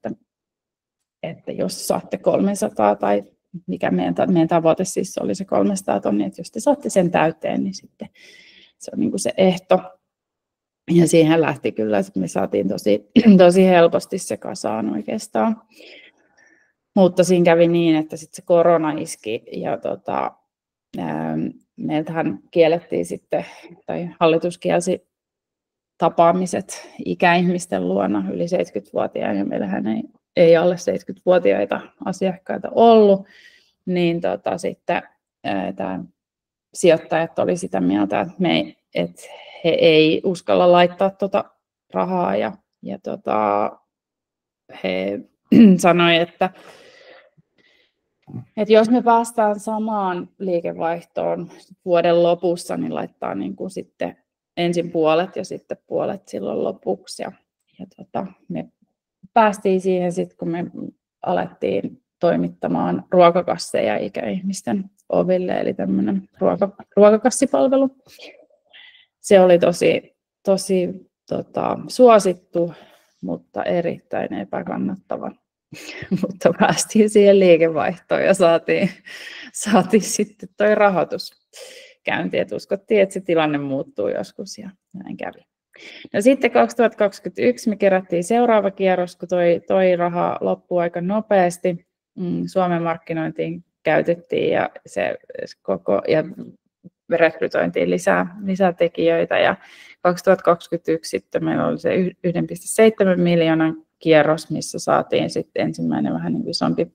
että jos saatte 300 tai mikä meidän tavoite siis oli se 300 000, että jos te saatte sen täyteen, niin sitten se on niin kuin se ehto. Ja siihen lähti kyllä, että me saatiin tosi helposti se kasaan oikeastaan. Mutta siinä kävi niin, että sitten se korona iski ja meiltähän kiellettiin sitten, tai hallitus kielsi tapaamiset ikäihmisten luona yli 70-vuotiaina, ja meillähän ei alle 70-vuotiaita asiakkaita ollut, niin sitten tämä sijoittajat oli sitä mieltä, että he ei uskalla laittaa rahaa, ja he sanoi, että jos me päästään samaan liikevaihtoon vuoden lopussa, niin laittaa niin kuin sitten ensin puolet ja sitten puolet silloin lopuksi. Ja me päästiin siihen sitten, kun me alettiin toimittamaan ruokakasseja ikäihmisten oville, eli tämmöinen ruokakassipalvelu. Se oli tosi suosittu, mutta erittäin epäkannattava. Mutta päästiin siihen liikevaihtoon ja saatiin sitten toi rahoitus käyntiin, että uskottiin, että se tilanne muuttuu joskus ja näin kävi. No sitten 2021 me kerättiin seuraava kierros, kun toi raha loppui aika nopeasti Suomen markkinointiin käytettiin ja rekrytointiin lisätekijöitä. Ja 2021 sitten meillä oli se 1,7 miljoonan kierros, missä saatiin sitten ensimmäinen vähän niin kuin isompi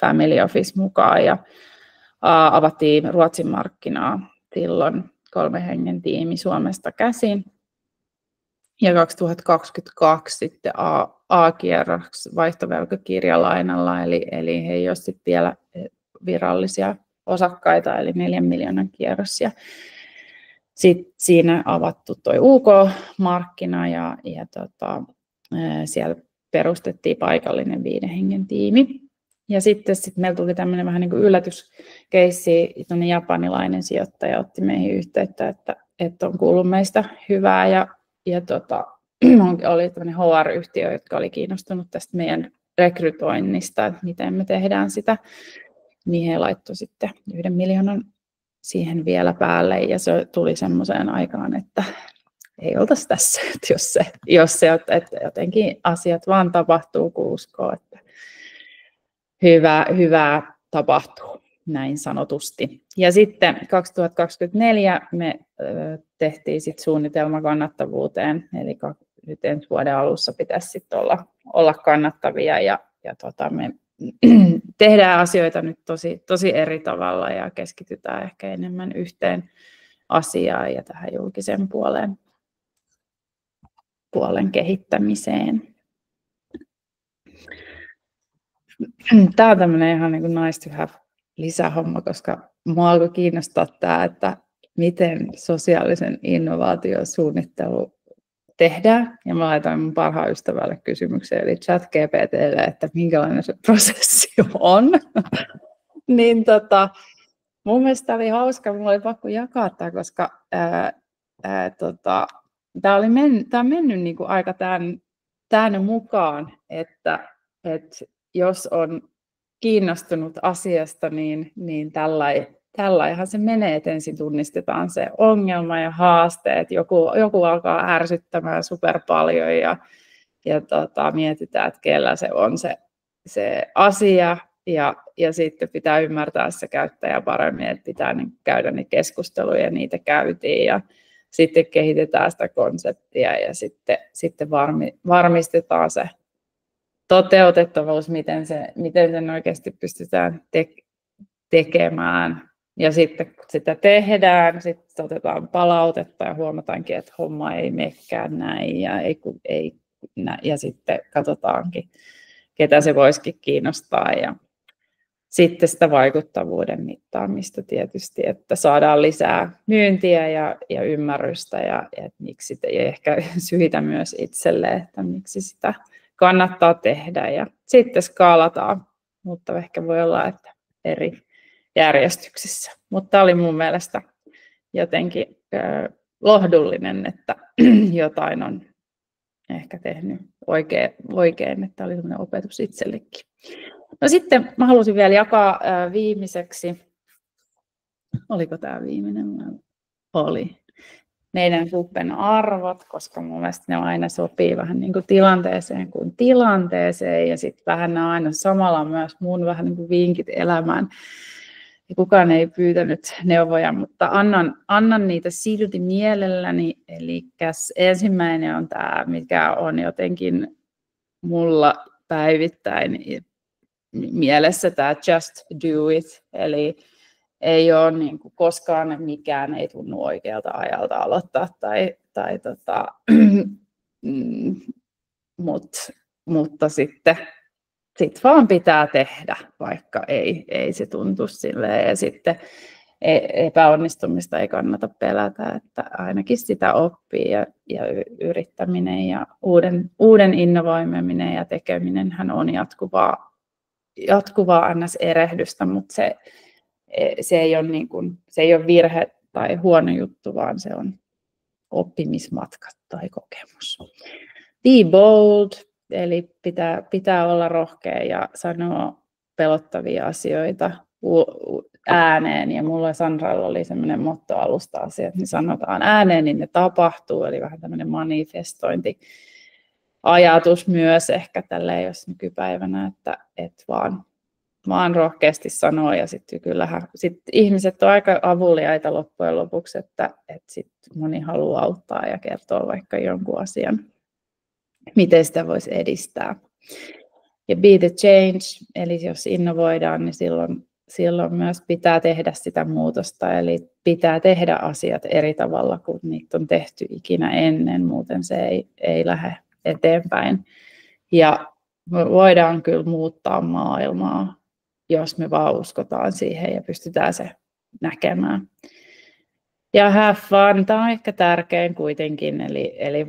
family office mukaan ja avattiin Ruotsin markkinaa silloin 3 hengen tiimi Suomesta käsin. Ja 2022 sitten A-kierros vaihtovelkakirjalainalla, eli he ei ole sitten vielä virallisia osakkaita, eli 4 miljoonan kierros. Ja sitten siinä avattu tuo UK-markkina ja siellä perustettiin paikallinen 5 hengen tiimi. Ja sitten meillä tuli tämmöinen vähän niin kuin yllätyskeissi, japanilainen sijoittaja otti meihin yhteyttä, että on kuullut meistä hyvää ja oli tämmöinen HR-yhtiö, jotka oli kiinnostunut tästä meidän rekrytoinnista, että miten me tehdään sitä, niin he laittoi sitten 1 miljoonan siihen vielä päälle ja se tuli semmoiseen aikaan, että ei oltaisi tässä, että jos että jotenkin asiat vaan tapahtuu, kun uskoo, että hyvää tapahtuu, näin sanotusti. Ja sitten 2024 me tehtiin sitten suunnitelma kannattavuuteen, eli nyt ensi vuoden alussa pitäisi sitten olla kannattavia ja me tehdään asioita nyt tosi eri tavalla ja keskitytään ehkä enemmän yhteen asiaan ja tähän julkisen puolen kehittämiseen. Tämä on tämmöinen ihan niin kuin nice to have lisähomma, koska minua alkoi kiinnostaa tämä, että miten sosiaalisen innovaatiosuunnittelu tehdään. Ja mä laitoin mun parhaan ystävälle kysymyksen, eli ChatGPT:lle, että minkälainen se prosessi on. Niin mun mielestä oli hauska, mulla oli pakko jakaa tämä, koska tämä on mennyt niin kuin aika tämän mukaan, että jos on kiinnostunut asiasta, niin tällaihan se menee, että ensin tunnistetaan se ongelma ja haasteet. Joku alkaa ärsyttämään super paljon ja mietitään, että kellä se on se asia. Ja sitten pitää ymmärtää se käyttäjä paremmin, että pitää käydä niitä keskusteluja ja niitä käytiin. Ja sitten kehitetään sitä konseptia ja sitten varmistetaan se toteutettavuus, miten sen oikeasti pystytään tekemään. Ja sitten kun sitä tehdään, sitten otetaan palautetta ja huomataankin, että homma ei menekään näin. Ja sitten katsotaankin, ketä se voisikin kiinnostaa. Ja sitten sitä vaikuttavuuden mittaamista tietysti, että saadaan lisää myyntiä ja ymmärrystä ja ehkä syitä myös itselle, että miksi sitä kannattaa tehdä ja sitten skaalataan, mutta ehkä voi olla, että eri järjestyksissä. Mutta tämä oli mun mielestä jotenkin lohdullinen, että jotain on ehkä tehnyt oikein, että tämä oli sellainen opetus itsellekin. No sitten mä halusin vielä jakaa viimeiseksi, oliko tämä viimeinen? Oli. Meidän gruppen arvot, koska mun mielestä ne aina sopii vähän niin kuin tilanteeseen kuin tilanteeseen ja sitten vähän ne aina samalla myös mun vähän niin kuin vinkit elämään. Ja kukaan ei pyytänyt neuvoja, mutta annan niitä silti mielelläni. Eli ensimmäinen on tämä, mikä on jotenkin mulla päivittäin mielessä, tämä just do it. Eli ei ole niin kuin koskaan mikään ei tunnu oikealta ajalta aloittaa mutta sitten vaan pitää tehdä, vaikka ei se tuntu silleen. Ja sitten epäonnistumista ei kannata pelätä, että ainakin sitä oppii ja yrittäminen ja uuden innovoiminen ja tekeminen hän on jatkuvaa NS-erehdystä, mutta se ei ole virhe tai huono juttu, vaan se on oppimismatka tai kokemus. Be bold, eli pitää olla rohkea ja sanoa pelottavia asioita ääneen. Ja mulla ja Sandralla oli semmoinen motto alusta asia, että me sanotaan ääneen, niin ne tapahtuu, eli vähän tämmöinen manifestointi. ajatus myös ehkä tälleen, jos nykypäivänä, että vaan rohkeasti sanoo, ja sitten kyllähän ihmiset on aika avuliaita loppujen lopuksi, että sit moni haluaa auttaa ja kertoa vaikka jonkun asian, miten sitä voisi edistää. Ja be the change, eli jos innovoidaan, niin silloin myös pitää tehdä sitä muutosta, eli pitää tehdä asiat eri tavalla kuin niitä on tehty ikinä ennen, muuten se ei lähde eteenpäin. Ja me voidaan kyllä muuttaa maailmaa, jos me vaan uskotaan siihen ja pystytään se näkemään. Ja have fun, tämä on ehkä tärkein kuitenkin, eli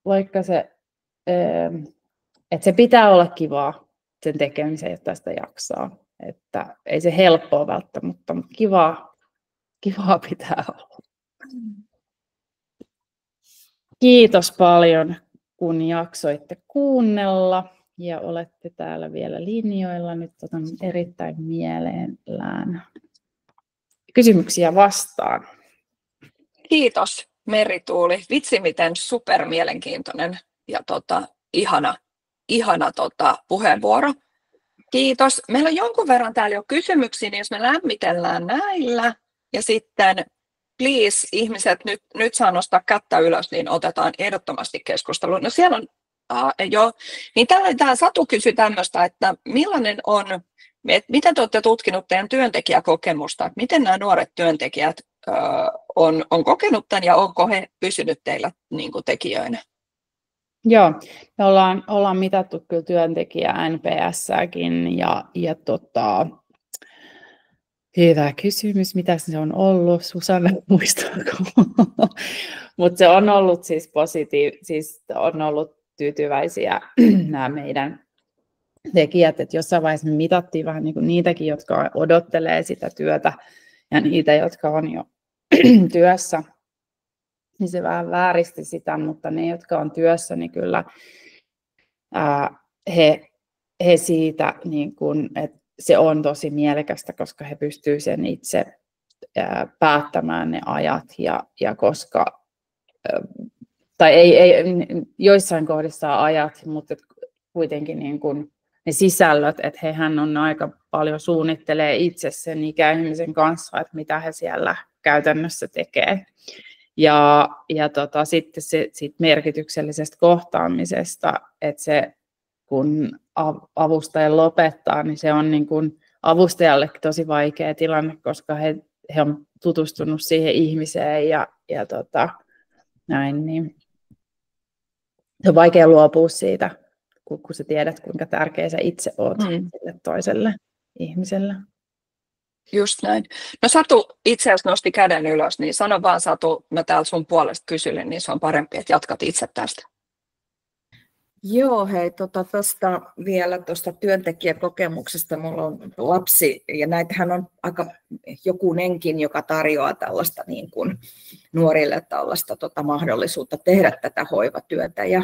vaikka se, että se pitää olla kivaa sen tekemiseen, jotta sitä jaksaa. Että ei se helppoa välttämättä, mutta kivaa pitää olla. Kiitos paljon, kun jaksoitte kuunnella ja olette täällä vielä linjoilla. Nyt otan erittäin mielellään kysymyksiä vastaan. Kiitos Meri-Tuuli. Vitsi miten supermielenkiintoinen ja ihana puheenvuoro. Kiitos. Meillä on jonkun verran täällä jo kysymyksiä, niin jos me lämmitellään näillä ja sitten please ihmiset, nyt saa nostaa kättä ylös, niin otetaan ehdottomasti keskusteluun. No siellä on jo, niin täällä Satu kysyi tämmöistä, että millainen on, miten te olette tutkinut teidän työntekijäkokemusta, että miten nämä nuoret työntekijät on kokenut tämän ja onko he pysynyt teillä niin kuin tekijöinä? Joo, me ollaan mitattu kyllä työntekijä NPS-säkin ja hyvä kysymys, mitä se on ollut, Susanna muistaako? Mutta se on ollut siis siis on ollut tyytyväisiä nämä meidän tekijät, että jossain vaiheessa me mitattiin vähän niin kuin niitäkin, jotka odottelee sitä työtä ja niitä, jotka on jo työssä. Niin se vähän vääristi sitä, mutta ne, jotka on työssä, niin kyllä he siitä, niin kuin, että se on tosi mielekästä, koska he pystyvät sen itse päättämään ne ajat ja koska, tai ei joissain kohdissa ajat, mutta kuitenkin niin kuin ne sisällöt, että hehän on aika paljon suunnittelee itse sen ikäihmisen kanssa, että mitä he siellä käytännössä tekee. Ja sitten siitä merkityksellisestä kohtaamisesta, että se kun avustaja lopettaa, niin se on niin kuin avustajallekin tosi vaikea tilanne, koska he on tutustunut siihen ihmiseen ja näin, niin se on vaikea luopua siitä, kun sä tiedät, kuinka tärkeä sä itse oot sille toiselle ihmiselle. Just näin. No Satu itse asiassa nosti käden ylös, niin sano vaan Satu, mä täällä sun puolesta kysyin, niin se on parempi, että jatkat itse tästä. Joo, hei, vielä tuosta työntekijäkokemuksesta. Mulla on lapsi, ja näitähän on aika jokunenkin, joka tarjoaa tällaista niin kuin nuorille tällaista mahdollisuutta tehdä tätä hoivatyötä. Ja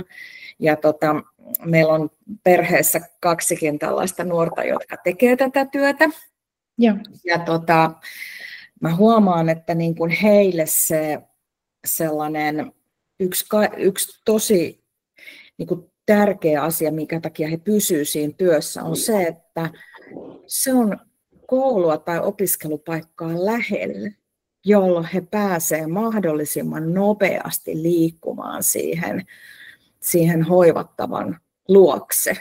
meillä on perheessä 2 tällaista nuorta, jotka tekee tätä työtä. Joo. Ja mä huomaan, että niin kuin heille se sellainen yksi tosi niin kuin tärkeä asia, minkä takia he pysyvät siinä työssä, on se, että se on koulua tai opiskelupaikkaa lähellä, jolloin he pääsevät mahdollisimman nopeasti liikkumaan siihen hoivattavan luokse.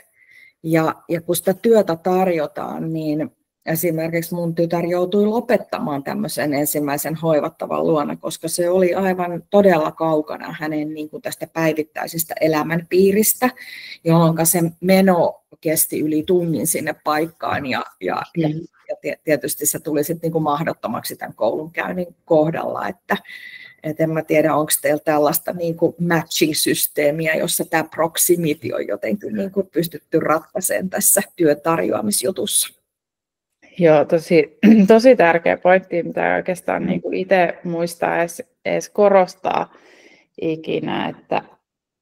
Ja kun sitä työtä tarjotaan, niin esimerkiksi mun tytär joutui lopettamaan tämmöisen ensimmäisen hoivattavan luona, koska se oli aivan todella kaukana hänen niin kuin tästä päivittäisestä elämänpiiristä, jolloin se meno kesti yli tunnin sinne paikkaan ja tietysti se tuli sitten niin kuin mahdottomaksi tämän koulunkäynnin kohdalla, että en mä tiedä, onko teillä tällaista niin kuin matching-systeemiä, jossa tämä proximity on jotenkin niin kuin pystytty ratkaisemaan tässä työtarjoamisjutussa. Joo, tosi tärkeä pointti, mitä oikeastaan niin kuin itse muistaa edes korostaa ikinä, että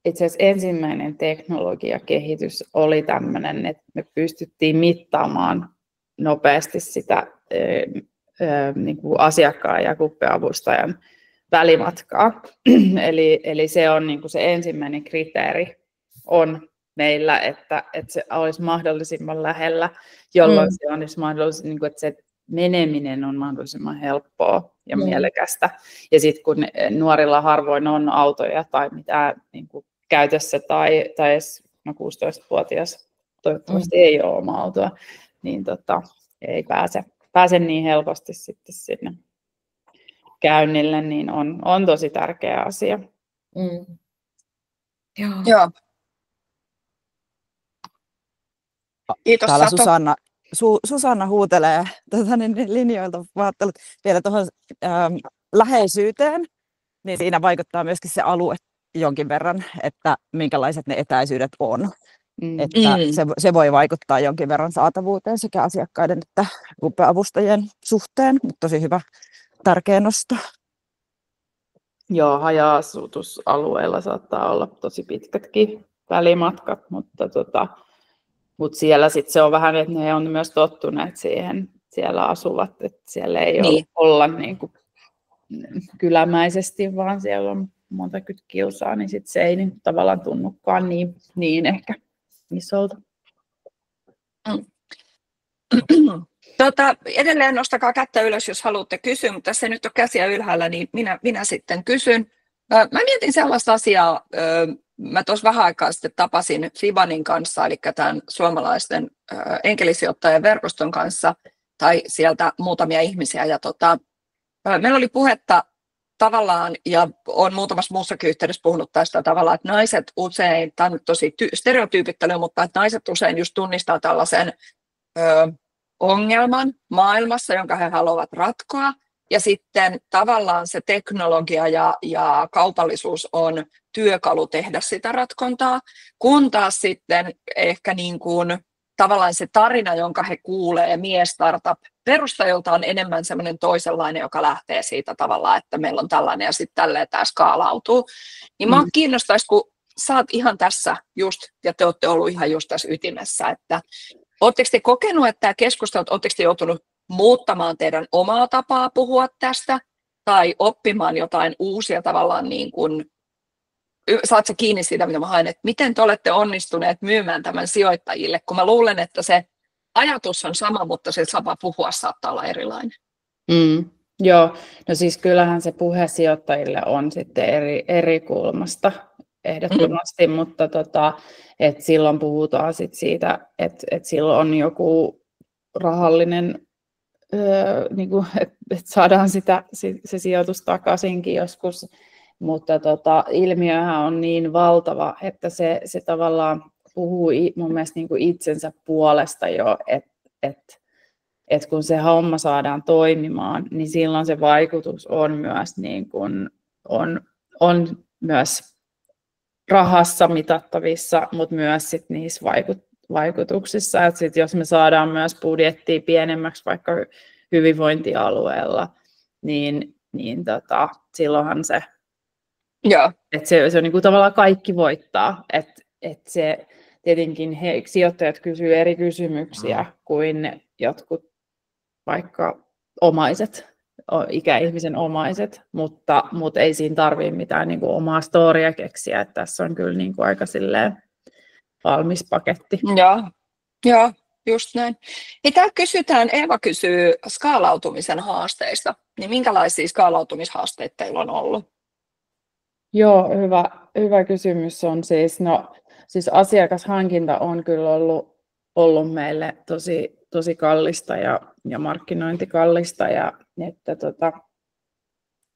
itse asiassa ensimmäinen teknologiakehitys oli tämmöinen, että me pystyttiin mittaamaan nopeasti sitä niin kuin asiakkaan ja kuppiavustajan välimatkaa. Eli se on niin kuin se ensimmäinen kriteeri, on meillä, että se olisi mahdollisimman lähellä, jolloin se olisi mahdollisimman, niin kuin, että se meneminen on mahdollisimman helppoa ja mielekästä. Ja sitten kun nuorilla harvoin on autoja tai mitään niin kuin käytössä tai edes 16-vuotias toivottavasti ei ole oma autoa, niin ei pääse niin helposti sitten sinne käynnille, niin on tosi tärkeä asia. Joo. Kiitos, täällä Satu. Susanna huutelee linjoilta. Ajattelin vielä tuohon läheisyyteen, niin siinä vaikuttaa myöskin se alue jonkin verran, että minkälaiset ne etäisyydet on. Että se voi vaikuttaa jonkin verran saatavuuteen sekä asiakkaiden että avustajien suhteen, mutta tosi hyvä, tärkeä nosto. Joo, haja-asutusalueilla saattaa olla tosi pitkätkin välimatkat, mutta siellä sitten se on vähän, että ne on myös tottuneet siihen, siellä asuvat, että siellä ei olla niin kuin kylämäisesti, vaan siellä on monta kilsaa, niin sitten se ei niin tavallaan tunnukaan niin ehkä isolta. Edelleen nostakaa kättä ylös, jos haluatte kysyä, mutta tässä ei nyt ole käsiä ylhäällä, niin minä sitten kysyn. Mä mietin sellaista asiaa, mä tuossa vähän aikaa sitten tapasin Fibanin kanssa, eli tämän suomalaisten enkelisijoittajien verkoston kanssa, tai sieltä muutamia ihmisiä, ja meillä oli puhetta tavallaan, ja olen muutamassa muussakin yhteydessä puhunut tästä tavallaan, että naiset usein, tämä on nyt tosi stereotyypittely, mutta että naiset usein just tunnistaa tällaisen ongelman maailmassa, jonka he haluavat ratkoa, ja sitten tavallaan se teknologia ja kaupallisuus on työkalu tehdä sitä ratkontaa, kun taas sitten ehkä niin kuin tavallaan se tarina, jonka he kuulee mies-startup-perustajilta on enemmän semmoinen toisenlainen, joka lähtee siitä tavallaan, että meillä on tällainen ja sitten tälleen tämä skaalautuu. Niin minua kiinnostaisi, kun sä oot ihan tässä just, ja te olette ollut ihan just tässä ytimessä, että oletteko te kokenut, että tämä keskustelu, oletteko te joutunut muuttamaan teidän omaa tapaa puhua tästä, tai oppimaan jotain uusia tavallaan niin kuin, saat sä kiinni siitä, mitä mä haen, että miten te olette onnistuneet myymään tämän sijoittajille, kun mä luulen, että se ajatus on sama, mutta se tapa puhua saattaa olla erilainen. Joo, no siis kyllähän se puhe sijoittajille on sitten eri kulmasta ehdottomasti, mutta että silloin puhutaan sit siitä, että silloin on joku rahallinen, niin kuin, että saadaan se sijoitus takaisinkin joskus. Mutta ilmiöhän on niin valtava, että se tavallaan puhuu mun mielestä niin kuin itsensä puolesta jo, että kun se homma saadaan toimimaan, niin silloin se vaikutus on myös, niin kuin, on myös rahassa mitattavissa, mutta myös sit niissä vaikutuksissa. Et sit jos me saadaan myös budjettia pienemmäksi vaikka hyvinvointialueella, niin silloinhan se että se on niin kuin tavallaan kaikki voittaa, että se tietenkin sijoittajat kysyy eri kysymyksiä kuin jotkut vaikka ikäihmisen omaiset, mutta ei siinä tarvitse mitään niin kuin omaa storia keksiä, että tässä on kyllä niin kuin aika silleen valmis paketti. Joo, just näin. Täällä kysytään, Eeva kysyy skaalautumisen haasteista, niin minkälaisia skaalautumishaasteita teillä on ollut? Joo, hyvä kysymys on siis asiakashankinta on kyllä ollut meille tosi kallista ja markkinointikallista ja että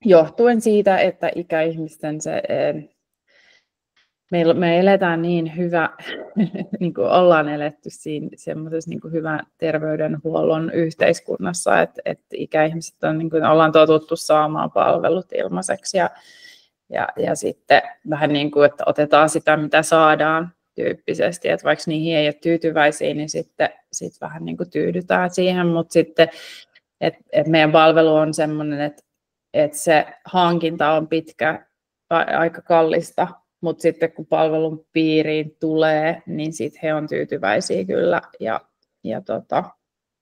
johtuen siitä, että ikäihmisten me eletään niin hyvä, niin kuin ollaan eletty siinä semmoisessa niin kuin hyvän terveydenhuollon yhteiskunnassa, että ikäihmiset on niin kuin ollaan totuttu saamaan palvelut ilmaiseksi ja sitten vähän niin kuin, että otetaan sitä, mitä saadaan tyyppisesti, että vaikka niihin ei ole tyytyväisiä, niin sitten vähän niin kuin tyydytään siihen, mutta sitten, että meidän palvelu on semmoinen, että se hankinta on aika kallista, mutta sitten kun palvelun piiriin tulee, niin sitten he on tyytyväisiä kyllä ja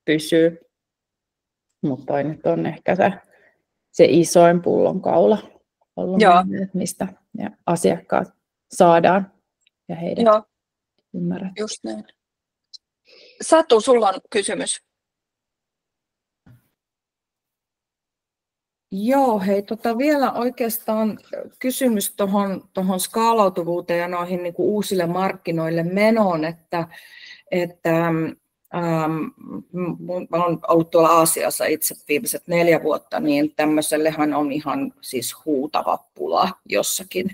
pysyy, mutta toi nyt on ehkä se isoin pullonkaula. Mistä ja asiakkaat saadaan ja heidät Joo, ymmärretty. just näin. Satu, sulla on kysymys. Joo, hei, vielä oikeastaan kysymys tuohon skaalautuvuuteen ja noihin niin kuin uusille markkinoille menoon, että mä olen ollut tuolla Aasiassa itse viimeiset 4 vuotta, niin tämmöisellehän on ihan siis huutava pula jossakin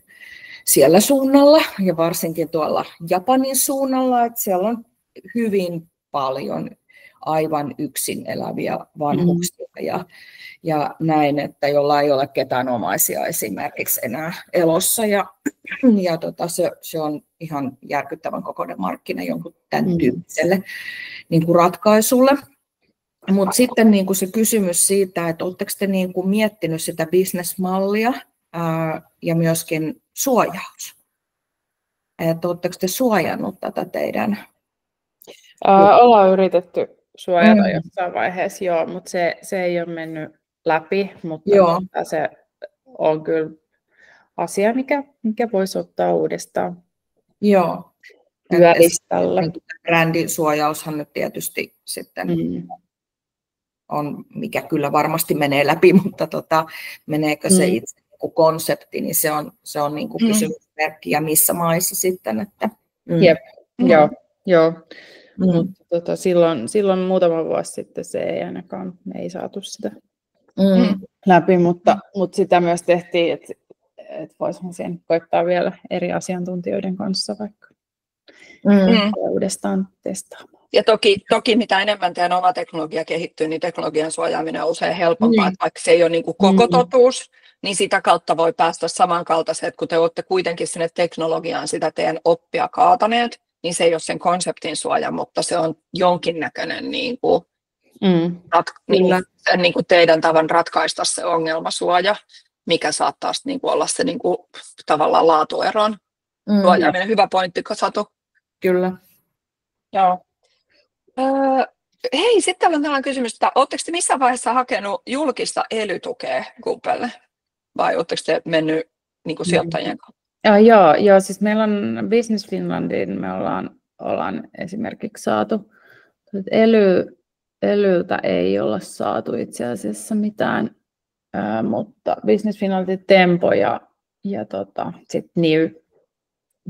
siellä suunnalla ja varsinkin tuolla Japanin suunnalla, että siellä on hyvin paljon aivan yksin eläviä vanhuksia ja näin, että jolla ei ole ketään omaisia esimerkiksi enää elossa ja se on ihan järkyttävän kokoinen markkina jonkun tämän tyyppiselle niin kuin ratkaisulle. Mutta sitten niin kuin se kysymys siitä, että oletteko te niin kuin miettinyt sitä bisnesmallia ja myöskin suojaus? Että oletteko te suojannut tätä teidän? Ollaan yritetty suojata jossain vaiheessa, joo, mutta se ei ole mennyt läpi, mutta se on kyllä asia, mikä voisi ottaa uudestaan työlistalle. Brändisuojaushan nyt tietysti sitten on, mikä kyllä varmasti menee läpi, mutta meneekö se itse konsepti, niin se on niin kuin kysymysmerkki ja missä maissa sitten. Että, Jep, joo. Mutta silloin muutama vuosi sitten se ei ainakaan, me ei saatu sitä läpi, mutta sitä myös tehtiin, että voisimme sen koittaa vielä eri asiantuntijoiden kanssa vaikka uudestaan testaamaan. Ja toki mitä enemmän teidän oma teknologia kehittyy, niin teknologian suojaaminen on usein helpompaa, että vaikka se ei ole niin kuin koko totuus, niin sitä kautta voi päästä samankaltaiseen, että kun te olette kuitenkin sinne teknologiaan sitä teidän oppia kaataneet, niin se ei ole sen konseptin suoja, mutta se on jonkinnäköinen niin kuin teidän tavan ratkaista se ongelmasuoja, mikä saattaa niin kuin olla se niin kuin tavallaan laatueron suojaaminen. Hyvä pointti, Satu. Kyllä. Joo. Hei, sitten on tällainen kysymys, että oletteko te missään vaiheessa hakenut julkista ELY-tukea Googlelle, vai oletteko te mennyt niin kuin sijoittajien kautta? Joo, siis meillä on Business Finlandin, me ollaan esimerkiksi saatu, ELYltä ei olla saatu itse asiassa mitään, mutta Business Finlandin Tempo ja sitten NIY,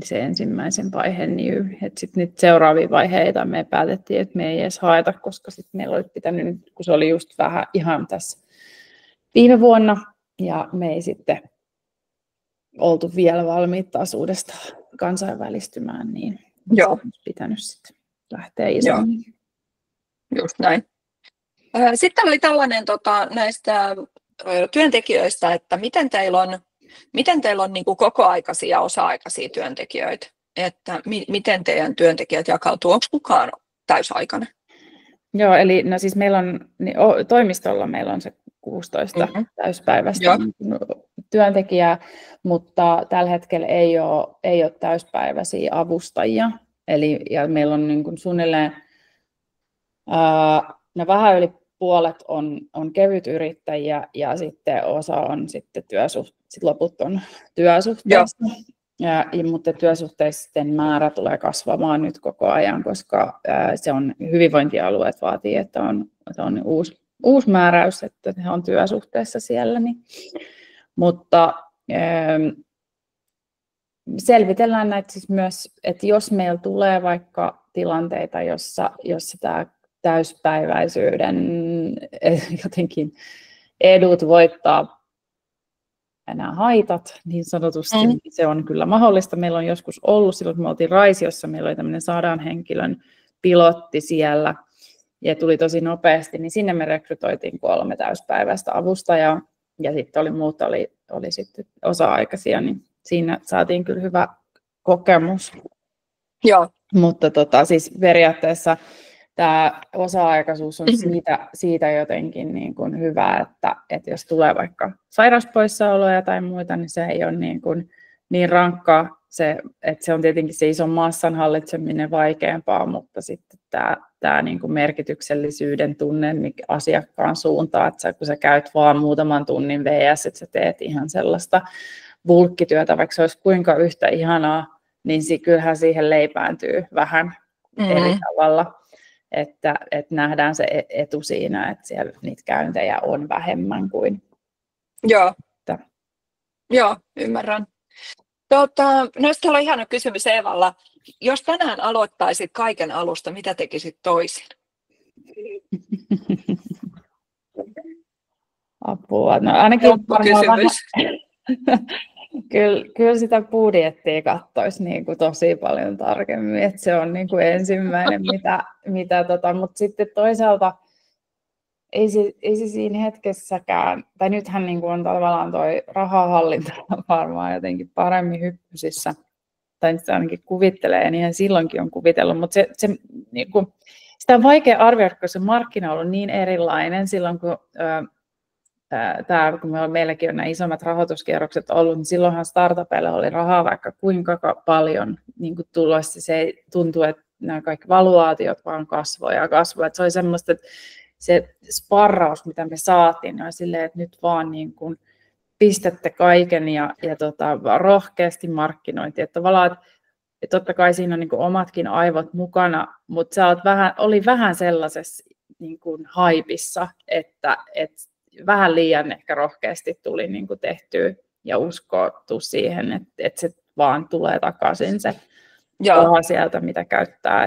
se ensimmäisen vaiheen NIY, että sitten nyt seuraavia vaiheita me päätettiin, että me ei edes haeta, koska sitten meillä oli pitänyt, kun se oli just vähän ihan tässä viime vuonna, ja me ei sitten oltu vielä valmiit taas uudestaan kansainvälistymään, niin olisi pitänyt sitten lähteä isommin. Just näin. Sitten oli tällainen näistä työntekijöistä, että miten teillä on niin kuin kokoaikaisia ja osa-aikaisia työntekijöitä, että miten teidän työntekijät jakautuu, onko kukaan täysaikainen? Joo, eli no siis meillä on, toimistolla meillä on se 16 täyspäiväistä työntekijää, mutta tällä hetkellä ei ole täyspäiväisiä avustajia. Eli ja meillä on niin kuin suunnilleen vähän yli puolet on kevytyrittäjiä ja sitten osa on sitten loput on työsuhteessa. Mutta työsuhteisten määrä tulee kasvamaan nyt koko ajan, koska se on hyvinvointialueet vaatii, että on uusi määräys, että he on työsuhteessa siellä. Mutta selvitellään näitä siis myös, että jos meillä tulee vaikka tilanteita, jossa tämä täyspäiväisyyden jotenkin edut voittaa nämä haitat, niin sanotusti, niin se on kyllä mahdollista. Meillä on joskus ollut, silloin kun me oltiin Raisiossa, meillä oli tämmöinen 100 henkilön pilotti siellä, ja tuli tosi nopeasti, niin sinne me rekrytoitiin 3 täyspäiväistä avustajaa, ja sitten muut oli sitten osa-aikaisia, niin siinä saatiin kyllä hyvä kokemus. Joo. Mutta siis periaatteessa tämä osa-aikaisuus on siitä jotenkin niin kuin hyvä, että jos tulee vaikka sairauspoissaoloja tai muita, niin se ei ole niin rankkaa. Että se on tietenkin se ison massan hallitseminen vaikeampaa, mutta sitten tämä niin kuin merkityksellisyyden tunne asiakkaan suuntaan, että kun sä käyt vaan muutaman tunnin vs, että sä teet ihan sellaista bulkkityötä, vaikka se olisi kuinka yhtä ihanaa, niin kyllähän siihen leipääntyy vähän eri tavalla, että nähdään se etu siinä, että siellä niitä käyntejä on vähemmän kuin... Joo, Joo, ymmärrän. No, täällä on ihana kysymys Eevalla. Jos tänään aloittaisit kaiken alusta, mitä tekisit toisin? Apua. No ainakin kysymys. Kyllä sitä budjettia katsoisi niin kuin tosi paljon tarkemmin, että se on niin kuin ensimmäinen, mutta sitten toisaalta ei se siinä hetkessäkään, tai nythän niin kuin on tavallaan toi rahahallinta varmaan jotenkin paremmin hyppysissä, tai nyt ainakin kuvittelee, ja niinhän silloinkin on kuvitellut, mutta se niin kuin, sitä on vaikea arvioida, koska se markkina on ollut niin erilainen silloin, kun kun meilläkin on nämä isommat rahoituskierrokset ollut, niin silloinhan startupeille oli rahaa vaikka kuinka paljon niin kuin tulossa. Se tuntuu, että nämä kaikki valuaatiot vaan kasvoivat. Se oli semmoista, että se sparraus, mitä me saatiin, oli silleen, että nyt vaan niin kuin pistätte kaiken ja rohkeasti markkinointi. Että tavallaan, että totta kai siinä on niin kuin omatkin aivot mukana, mutta sä oli vähän sellaisessa niin kuin haipissa, että vähän liian ehkä rohkeasti tuli niin kuin tehtyä ja uskottu siihen, että se vaan tulee takaisin se raha sieltä, mitä käyttää.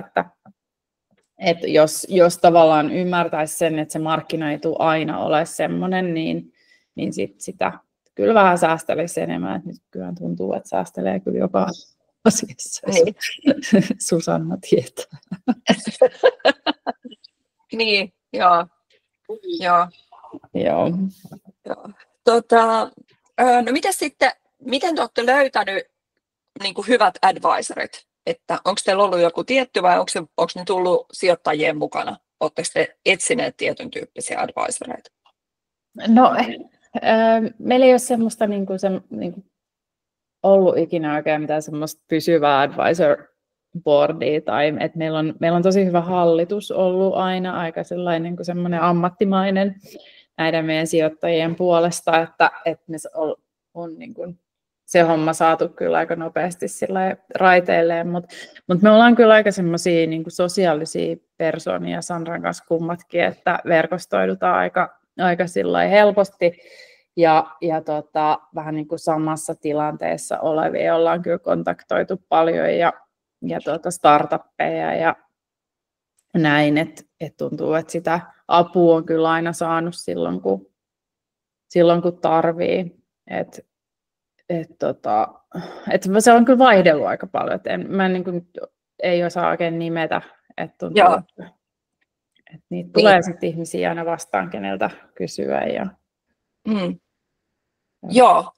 Että jos tavallaan ymmärtäisi sen, että se markkina ei tule aina ole semmoinen, niin sitä kyllä vähän säästelisi enemmän. Että nyt kyllä tuntuu, että säästelee kyllä joka asiassa. Niin. Susanna tietää. Niin, joo. Joo. No miten te olette löytänyt niin kuin hyvät advisorit? Että onko teillä ollut joku tietty vai onko ne tullut sijoittajien mukana? Oletteko te etsineet tietyn tyyppisiä advisoreita? No, meillä ei ole semmoista ollut ikinä oikein mitään semmoista pysyvää advisor boardia, tai että meillä on tosi hyvä hallitus ollut aina, aika sellainen kuin semmoinen ammattimainen näiden meidän sijoittajien puolesta, että me on niin kuin se homma saatu kyllä aika nopeasti sillä raiteilleen, mutta me ollaan kyllä aika semmoisia niin kuin sosiaalisia persoonia Sandran kanssa kummatkin, että verkostoidutaan aika sillä helposti ja vähän niin kuin samassa tilanteessa olevia ollaan kyllä kontaktoitu paljon ja startuppeja ja näin, että tuntuu, että sitä apua on kyllä aina saanut silloin kun tarvii. Se on kyllä vaihdellut aika paljon. Mä niin kuin, ei osaa oikein nimetä. Tuntuu, että niitä tulee sitten ihmisiä aina vastaan, keneltä kysyä. Joo.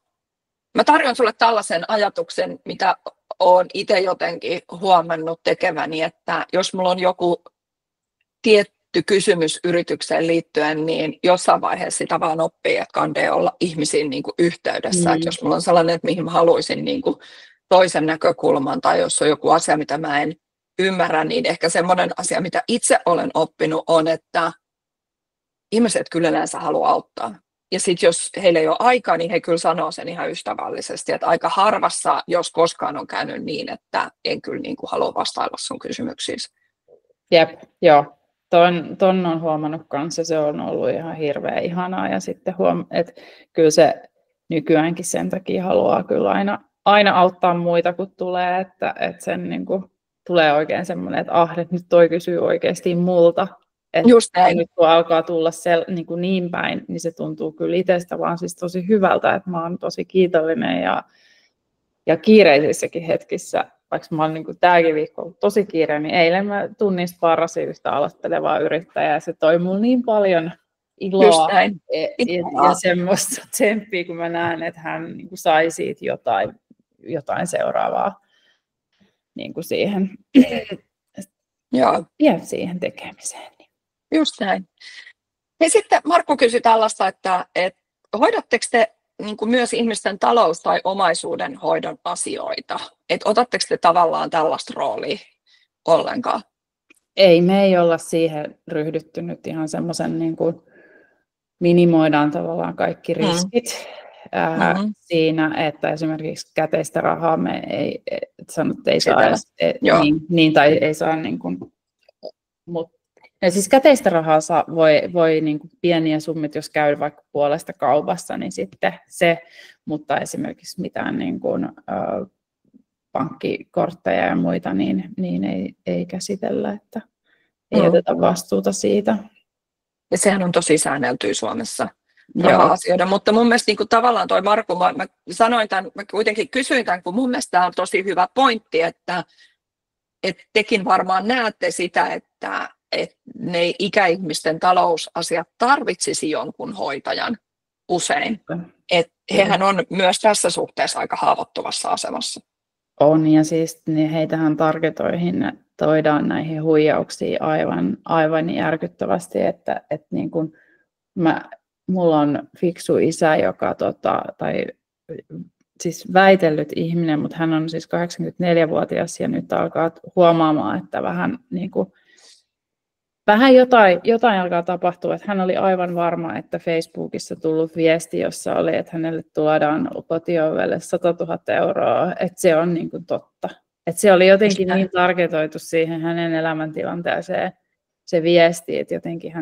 Mä tarjon sulle tällaisen ajatuksen, mitä olen itse jotenkin huomannut tekeväni, että jos mulla on joku tietty kysymys yritykseen liittyen, niin jossain vaiheessa sitä vaan oppii, että kandee olla ihmisiin niin kuin yhteydessä. Että jos mulla on sellainen, että mihin mä haluaisin niin kuin toisen näkökulman, tai jos on joku asia, mitä mä en ymmärrä, niin ehkä semmoinen asia, mitä itse olen oppinut, on, että ihmiset kyllä yleensä haluaa auttaa. Ja sitten jos heillä ei ole aikaa, niin he kyllä sanoo sen ihan ystävällisesti, että aika harvassa, jos koskaan on käynyt niin, että en kyllä niin kuin halua vastailla sun kysymyksiin. Jep, joo. Ton on huomannut kanssa, se on ollut ihan hirveän ihanaa. Ja sitten että kyllä se nykyäänkin sen takia haluaa kyllä aina auttaa muita, kun tulee, että sen niin kuin tulee oikein semmoinen, että nyt toi kysyy oikeasti multa. Just näin. Nyt kun alkaa tulla niin päin, niin se tuntuu kyllä itsestä vaan siis tosi hyvältä, että mä oon tosi kiitollinen ja kiireisissäkin hetkissä, vaikka mä oon niin tämäkin viikko ollut tosi kiire, niin eilen mä tunnin sparrasin yhtä aloittelevaa yrittäjää ja se toi mulle niin paljon iloa ja semmoista tsemppiä, kun mä näen, että hän niin kuin sai siitä jotain seuraavaa niin kuin siihen, siihen tekemiseen. Just näin. Ja sitten Markku kysyi tällaista, että hoidatteko te niin kuin myös ihmisten talous- tai omaisuuden hoidon asioita? Että otatteko te tavallaan tällaista roolia ollenkaan? Ei, me ei olla siihen ryhdytty nyt ihan semmoisen, niin kuin minimoidaan tavallaan kaikki riskit. siinä, että esimerkiksi käteistä rahaa me ei saa tai ei saa niin kuin, ja siis käteistä rahaa voi niin kuin pieniä summit, jos käy vaikka puolesta kaupassa, niin sitten se, mutta esimerkiksi mitään niin kuin, pankkikortteja ja muita niin ei käsitellä, että ei oteta vastuuta siitä. Ja sehän on tosi säänneltyä Suomessa raha-asioida, mutta mun mielestä niin kuin tavallaan toi Markku, mä sanoin tämän, mä kuitenkin kysyin tämän, kun mun mielestä tämä on tosi hyvä pointti, että tekin varmaan näette sitä, että ne ikäihmisten talousasiat tarvitsisi jonkun hoitajan usein. Että hehän on myös tässä suhteessa aika haavoittuvassa asemassa. On, ja siis niin heitähän targetoidaan näihin huijauksiin aivan järkyttävästi, että niin kuin mulla on fiksu isä, joka siis väitellyt ihminen, mutta hän on siis 84-vuotias ja nyt alkaa huomaamaan, että vähän jotain alkaa tapahtua, että hän oli aivan varma, että Facebookissa tullut viesti, jossa oli, että hänelle tuodaan kotiovelle 100 000 €, että se on niin kuin totta. Että se oli jotenkin niin targetoitu siihen hänen elämäntilanteeseen se viesti, että jotenkin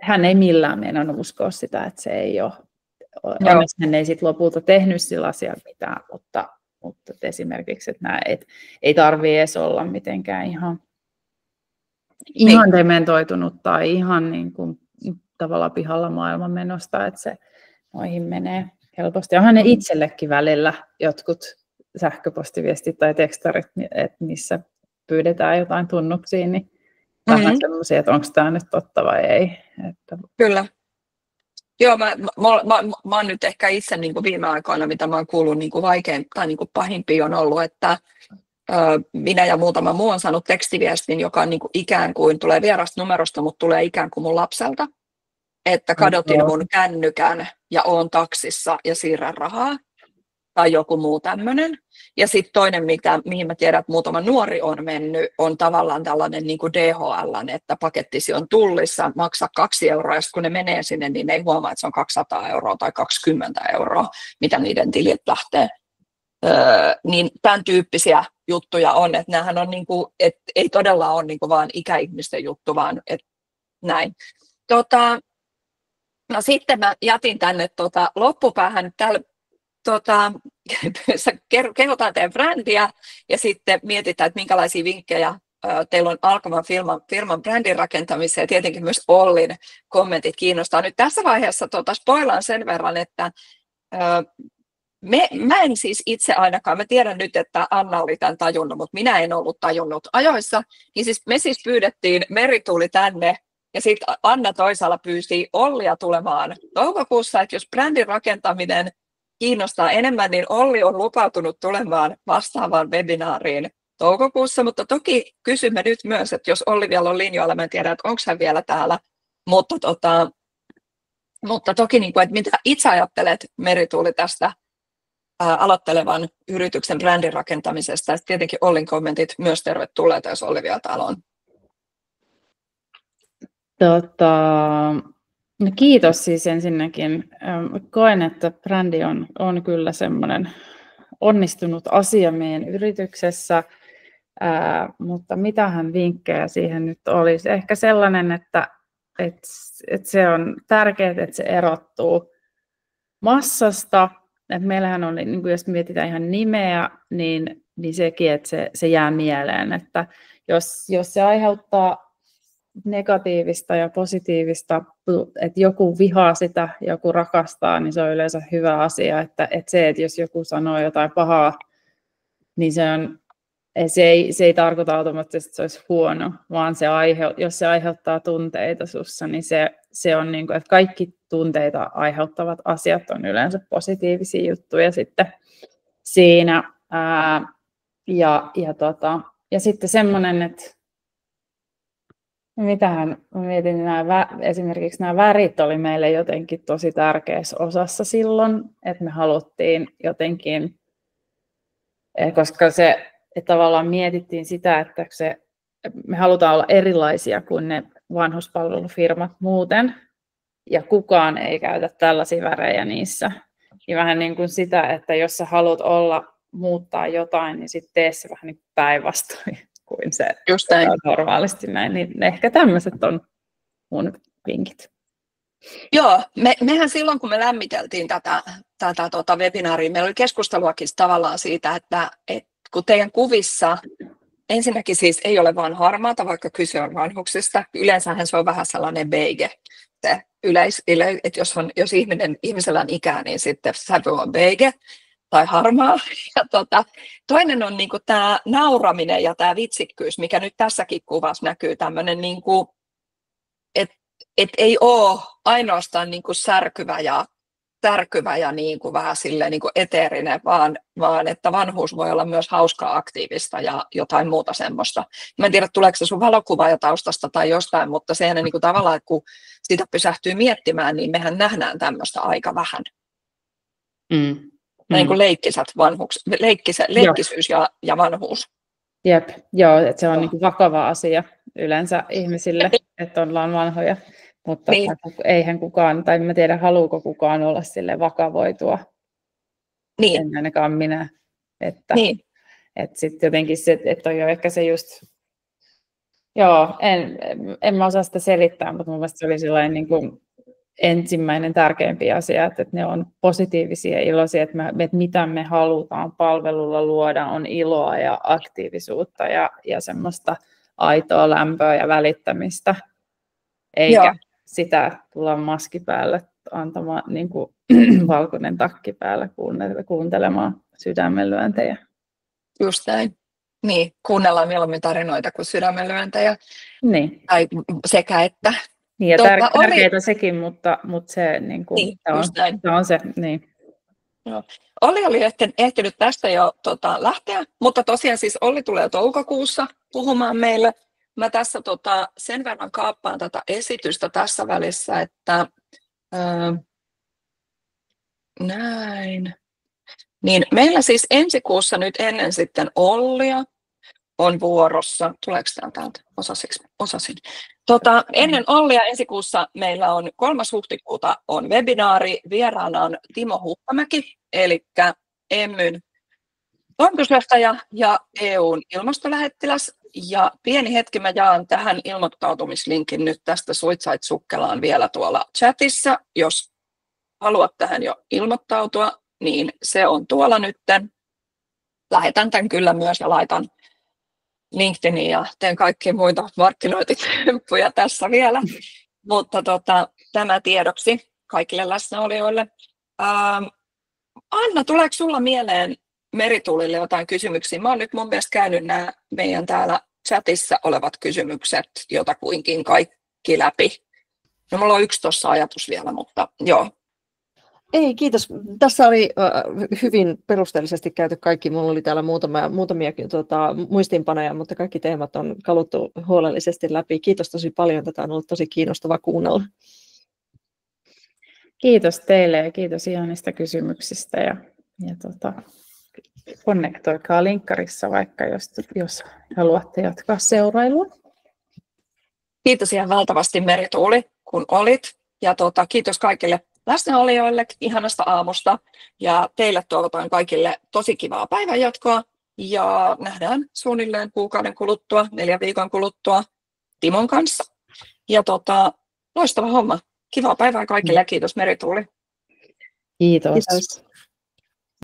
hän ei millään meinannut uskoa sitä, että se ei ole. Onneksi hän ei sitten lopulta tehnyt sillä asialla mitään, mutta esimerkiksi, että ei tarvitse edes olla mitenkään ihan dementoitunut tai ihan niin kuin tavallaan pihalla maailman menosta, että se noihin menee helposti. Onhan ne itsellekin välillä jotkut sähköpostiviestit tai tekstarit, että missä pyydetään jotain tunnuksia, niin vähän semmoisia, että onko tämä nyt totta vai ei. Että... Kyllä. Joo, mä oon nyt ehkä itse niin kuin viime aikoina, mitä mä oon kuullut, niin kuin vaikein tai niin kuin pahimpia on ollut, että minä ja muutama muu on saanut tekstiviestin, joka on niin kuin ikään kuin tulee vierasta numerosta, mutta tulee ikään kuin mun lapselta, että kadotin mun kännykän ja oon taksissa ja siirrän rahaa tai joku muu tämmöinen. Ja sitten toinen, mihin mä tiedän, että muutama nuori on mennyt, on tavallaan tällainen niin kuin DHL, että pakettisi on tullissa, maksaa 2 €, ja sitten kun ne menee sinne, niin ne ei huomaa, että se on 200 € tai 20 €, mitä niiden tilit lähtee. Niin tämän tyyppisiä juttuja on, että näähän on niin kuin, että ei todella ole niin kuin vaan ikäihmisten juttu, vaan että näin. No sitten mä jätin tänne loppupäähän tällä kehotaan teidän brändiä ja sitten mietitään, että minkälaisia vinkkejä teillä on alkavan firman brändin rakentamiseen ja tietenkin myös Ollin kommentit kiinnostaa. Nyt tässä vaiheessa spoilaan sen verran, että mä en siis itse ainakaan, mä tiedän nyt, että Anna oli tämän tajunnut, mutta minä en ollut tajunnut ajoissa, niin siis me siis pyydettiin Merituuli tänne ja sitten Anna toisaalla pyysi Ollia tulemaan toukokuussa, että jos brändin rakentaminen kiinnostaa enemmän, niin Olli on lupautunut tulemaan vastaavaan webinaariin toukokuussa, mutta toki kysymme nyt myös, että jos Olli vielä on linjoilla, mä en tiedä, että onko hän vielä täällä, mutta toki, niin kuin, että mitä itse ajattelet, Merituuli, tästä aloittelevan yrityksen brändin rakentamisesta, ja tietenkin Ollin kommentit myös tervetulleita, jos Olli vielä täällä on. No kiitos siis ensinnäkin. Koen, että brändi on kyllä semmoinen onnistunut asia meidän yrityksessä, mutta mitähän vinkkejä siihen nyt olisi? Ehkä sellainen, että se on tärkeää, että se erottuu massasta. Että meillähän on, niin jos mietitään ihan nimeä, niin sekin, että se jää mieleen, että jos se aiheuttaa negatiivista ja positiivista, että joku vihaa sitä, joku rakastaa, niin se on yleensä hyvä asia, että että jos joku sanoo jotain pahaa, niin se ei tarkoita automaattisesti, että se olisi huono, vaan jos se aiheuttaa tunteita sussa, niin se on niin kuin, että kaikki tunteita aiheuttavat asiat on yleensä positiivisia juttuja sitten siinä. Ja sitten semmoinen, että mitähän mietin, esimerkiksi nämä värit oli meille jotenkin tosi tärkeässä osassa silloin, että me haluttiin jotenkin, koska että tavallaan mietittiin sitä, että me halutaan olla erilaisia kuin ne vanhuspalvelufirmat muuten, ja kukaan ei käytä tällaisia värejä niissä. Ja vähän niin kuin sitä, että jos sä haluat muuttaa jotain, niin sitten tee se vähän niin päinvastoin kuin se on normaalisti näin. Niin ehkä tämmöiset on mun vinkit. Joo, mehän silloin, kun me lämmiteltiin tätä webinaaria, meillä oli keskusteluakin tavallaan siitä, että kun teidän kuvissa ensinnäkin siis ei ole vain harmaata, vaikka kyse on vanhuksista. Yleensähän se on vähän sellainen beige. Että jos ihmisellä on ikää, niin sitten sävy on beige tai harmaa. Ja toinen on niinku tämä nauraminen ja tämä vitsikkyys, mikä nyt tässäkin kuvassa näkyy, tämmöinen, niinku, että ei ole ainoastaan niinku särkyvä ja niinku vähän silleen niinku eteerinen, vaan että vanhuus voi olla myös hauskaa, aktiivista ja jotain muuta semmoista. Mä en tiedä, tuleeko se sun valokuvaajataustasta tai jostain, mutta se niinku tavallaan, että kun sitä pysähtyy miettimään, niin mehän nähdään tämmöistä aika vähän. Niin kuin leikkisyys ja vanhuus. Jep, joo, että se on niin kuin vakava asia yleensä ihmisille, että ollaan vanhoja. Mutta niin. Eihän kukaan, tai en tiedä, haluuko kukaan olla sille vakavoitua. Niin. En ainakaan minä. Että sitten jotenkin se, että on jo ehkä se just, joo, en mä osaa sitä selittää, mutta mun mielestä se oli sellainen niin kuin ensimmäinen tärkeimpiä asia, että ne on positiivisia ja iloisia, että mitä me halutaan palvelulla luoda, on iloa ja aktiivisuutta ja semmoista aitoa lämpöä ja välittämistä, eikä sitä tulla maski päälle antamaan niin kuin valkoinen takki päällä kuuntelemaan sydämenlyöntejä. Just näin. Niin, kuunnellaan mieluummin tarinoita kuin sydämenlyöntejä. Niin. Tai sekä että. Niin, ja tärkeää sekin, mutta se, niin kuin, se on se. Niin. No. Olli oli ehtinyt tästä jo lähteä, mutta tosiaan siis Olli tulee toukokuussa puhumaan meille. Mä tässä sen verran kaappaan tätä esitystä tässä välissä, että näin. Niin meillä siis ensi kuussa nyt ennen sitten Ollia on vuorossa. Tuleeko tämä täältä? Osasin. Ennen Ollia ensi kuussa meillä on 3. huhtikuuta on webinaari. Vieraana on Timo Huhtamäki, eli EMYn toimitusjohtaja ja EUn ilmastolähettiläs. Ja pieni hetki, mä jaan tähän ilmoittautumislinkin nyt tästä Suitsait Sukkelaan vielä tuolla chatissa. Jos haluat tähän jo ilmoittautua, niin se on tuolla nytten. Lähetän tämän kyllä myös ja laitan LinkedIniin ja teen kaikkia muita markkinointitemppuja tässä vielä. Mutta tämä tiedoksi kaikille läsnäolijoille. Anna, tuleeko sulla mieleen Merituulille jotain kysymyksiä? Mä oon nyt mun mielestä käynyt nämä meidän täällä chatissa olevat kysymykset jotakuinkin kaikki läpi. No mulla on yksi tuossa ajatus vielä, mutta joo. Ei, kiitos. Tässä oli hyvin perusteellisesti käyty kaikki. Minulla oli täällä muutamia muistiinpanoja, mutta kaikki teemat on kaluttu huolellisesti läpi. Kiitos tosi paljon. Tätä on ollut tosi kiinnostava kuunnella. Kiitos teille ja kiitos ihanista kysymyksistä. Ja konnektoikaa linkkarissa vaikka, jos haluatte jatkaa seurailua. Kiitos ihan valtavasti Merituuli, kun olit. Ja kiitos kaikille läsnäolijoille ihanasta aamusta. Ja teille toivotan kaikille tosi kivaa päivänjatkoa. Ja nähdään suunnilleen kuukauden kuluttua, 4 viikon kuluttua Timon kanssa. Ja loistava homma. Kivaa päivää kaikille ja kiitos Merituuli. Kiitos. Kiitos.